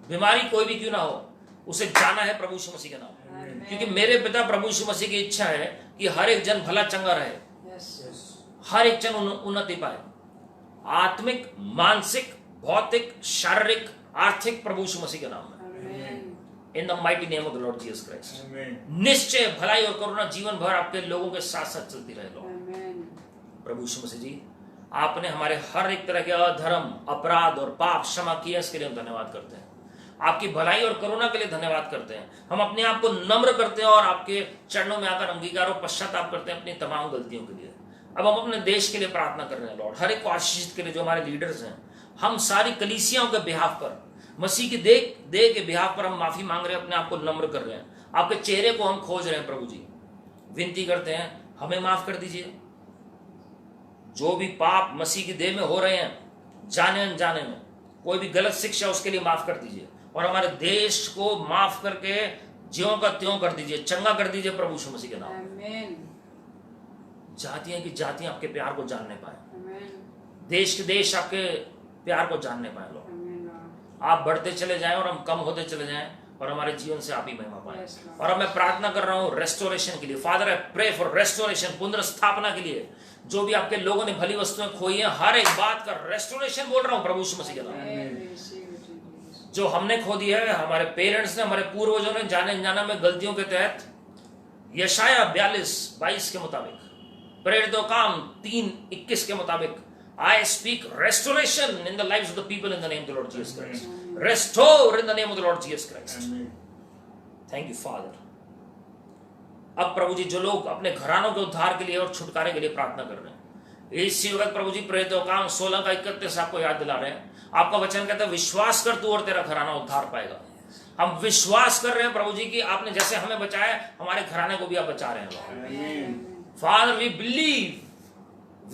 Speaker 1: बीमारी कोई भी क्यों ना हो, उसे जाना है प्रभु यीशु मसीह के नाम में।
Speaker 2: Amen.
Speaker 1: क्योंकि मेरे पिता प्रभु यीशु मसीह की इच्छा है कि हर एक जन भला चंगा रहे,
Speaker 2: Yes.
Speaker 3: Yes.
Speaker 1: हर एक जन उन्नति पाए, आत्मिक, मानसिक, भौतिक, शारीरिक, आर्थिक, प्रभु यीशु मसीह के नाम में। In the mighty name of the Lord Jesus Christ.
Speaker 2: Amen.
Speaker 1: निश्चय भलाई और करुणा जीवन भर आपके लोगों के साथ साथ चलती रहे लॉर्ड।
Speaker 3: Amen.
Speaker 1: प्रभु यीशु मसीह जी, आपने हमारे हर एक तरह के अधर्म, अपराध और पाप क्षमा किया, इसके लिए हम धन्यवाद करते हैं। आपकी भलाई और करुणा के लिए धन्यवाद करते हैं। हम अपने आप को नम्र करते हैं और आपके चरणों में आकर अंगीकार और पश्चाताप करते हैं अपनी तमाम गलतियों के लिए। अब हम अपने देश के लिए प्रार्थना कर रहे हैं लॉर्ड, हर एक को आशीषित के लिए, जो हमारे लीडर्स हैं। हम सारी कलीसियाओं के बिहाफ पर, मसीह की देह के बिहाफ पर हम माफी मांग रहे हैं, अपने आप को नम्र कर रहे हैं, आपके चेहरे को हम खोज रहे हैं। प्रभु जी, विनती करते हैं, हमें माफ कर दीजिए। जो भी पाप मसीह की देह में हो रहे हैं, जाने अनजाने में, कोई भी गलत शिक्षा, उसके लिए माफ कर दीजिए और हमारे देश को माफ करके ज्यों का त्यों कर दीजिए, चंगा कर दीजिए प्रभु यीशु मसीह के नाम।
Speaker 3: Amen.
Speaker 1: जातियां की जातियां आपके प्यार को जानने पाए,
Speaker 3: Amen.
Speaker 1: देश के देश आपके प्यार को जानने पाए लॉर्ड।
Speaker 3: Amen, Lord.
Speaker 1: आप बढ़ते चले जाएं और हम कम होते चले जाएं और हमारे जीवन से आप ही महिमा पाएं।
Speaker 3: Yes, Lord.
Speaker 1: और अब मैं प्रार्थना कर रहा हूं रेस्टोरेशन के लिए। Father, I pray for restoration, पुनर्स्थापना के लिए। जो भी आपके लोगों ने भली वस्तुएं खोई हैं, हर एक बात का रेस्टोरेशन बोल रहा हूं प्रभु यीशु मसीह के नाम।
Speaker 3: Amen. We receive it in Jesus.
Speaker 1: जो हमने खो दिया है, हमारे पेरेंट्स ने, हमारे पूर्वजों ने जाने अनजाने में गलतियों के तहत, यशाया 42:22 के मुताबिक, प्रेरितों काम 3:21 के मुताबिक, I speak restoration in the lives of the people in the name of the Lord Jesus Christ. Restore in the name of the Lord Jesus Christ.
Speaker 2: Amen.
Speaker 1: Thank you, Father. अब प्रभु जी, जो लोग अपने घरानों के उद्धार के लिए और छुटकारे के लिए प्रार्थना कर रहे हैं, इसी वक्त प्रभु जी प्रेरितों काम 16:31 आपको याद दिला रहे हैं। आपका वचन कहता है, विश्वास कर तू और तेरा घराना उद्धार पाएगा। हम विश्वास कर रहे हैं प्रभु जी की आपने जैसे हमें बचाया, हमारे घराने को भी आप बचा रहे हैं Lord.
Speaker 2: Amen.
Speaker 1: Father, we believe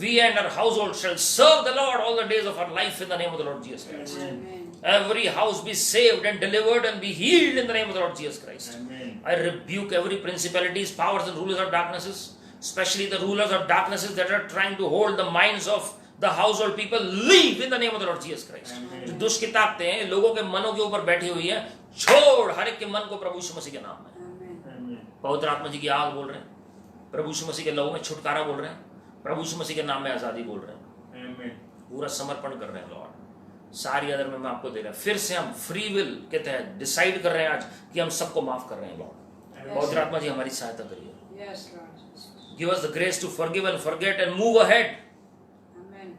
Speaker 1: we and our household shall serve the Lord all the days of our life in the name of the Lord Jesus Christ.
Speaker 3: Amen.
Speaker 1: Every house be saved and delivered and be healed in the name of the Lord Jesus Christ.
Speaker 2: Amen.
Speaker 1: I rebuke every principalities, powers and rulers of darknesses, especially the rulers of darknesses that are trying to hold the minds of the household people. Leave in the name of the Lord Jesus Christ.
Speaker 2: Amen.
Speaker 1: जो दुष्ट की ताकतें लोगों के मनों के ऊपर बैठी हुई है, छोड़ हर एक के मन को प्रभु यीशु मसीह के नाम में।
Speaker 3: Amen.
Speaker 2: Amen.
Speaker 1: पवित्र आत्मा जी की आग बोल रहे हैं, प्रभु यीशु मसीह के लहू में छुटकारा बोल रहे हैं, प्रभु यीशु मसीह के नाम में आजादी बोल रहे हैं,
Speaker 2: Amen.
Speaker 1: पूरा समर्पण कर रहे हैं लॉर्ड। सारी अदर में आपको दे रहे हैं। फिर से हम फ्री विल के तहत डिसाइड कर रहे हैं आज कि हम सबको माफ कर रहे हैं लॉर्ड। पवित्र आत्मा जी हमारी सहायता करिए।
Speaker 3: Yes, Lord Jesus.
Speaker 1: Give us the grace to forgive and forget and move ahead.
Speaker 3: Amen.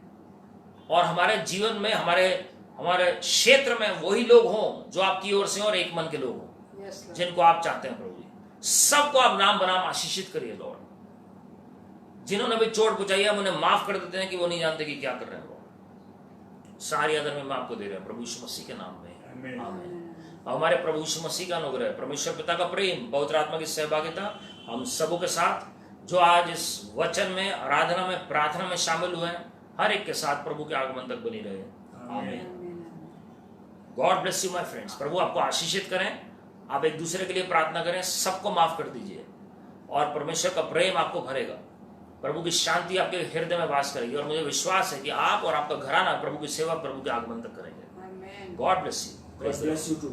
Speaker 1: और हमारे जीवन में, हमारे क्षेत्र में वही लोग हों जो आपकी ओर से और एक मन के लोग हों,
Speaker 3: Yes, Lord.
Speaker 1: जिनको आप चाहते हैं प्रभु जी। सबको आप नाम बनाम आशीषित करिए लॉर्ड। जिन्होंने भी चोट पहुंचाई है, हम उन्हें माफ कर देते हैं कि वो नहीं जानते कि क्या कर रहे हैं लॉर्ड। सारी आदर में आपको दे रहे हैं प्रभु यीशु मसीह के नाम में।
Speaker 2: Amen.
Speaker 1: आमीन। और हमारे प्रभु यीशु मसीह का अनुग्रह, परमेश्वर पिता का प्रेम, पवित्र आत्मा की सहभागिता हम सबों के साथ, जो आज इस वचन में, आराधना में, प्रार्थना में शामिल हुए हैं, हर एक के साथ प्रभु के आगमन तक बनी रहे। आमीन।
Speaker 3: Amen.
Speaker 1: God bless you my friends. प्रभु आपको आशीषित करें। आप एक दूसरे के लिए प्रार्थना करें, सबको माफ कर दीजिए और परमेश्वर का प्रेम आपको भरेगा। प्रभु की शांति आपके हृदय में वास करेगी और मुझे विश्वास है कि आप और आपका घराना प्रभु की सेवा, प्रभु के आगमन तक करेंगे।
Speaker 3: Amen.
Speaker 1: God bless you.
Speaker 2: God bless you too.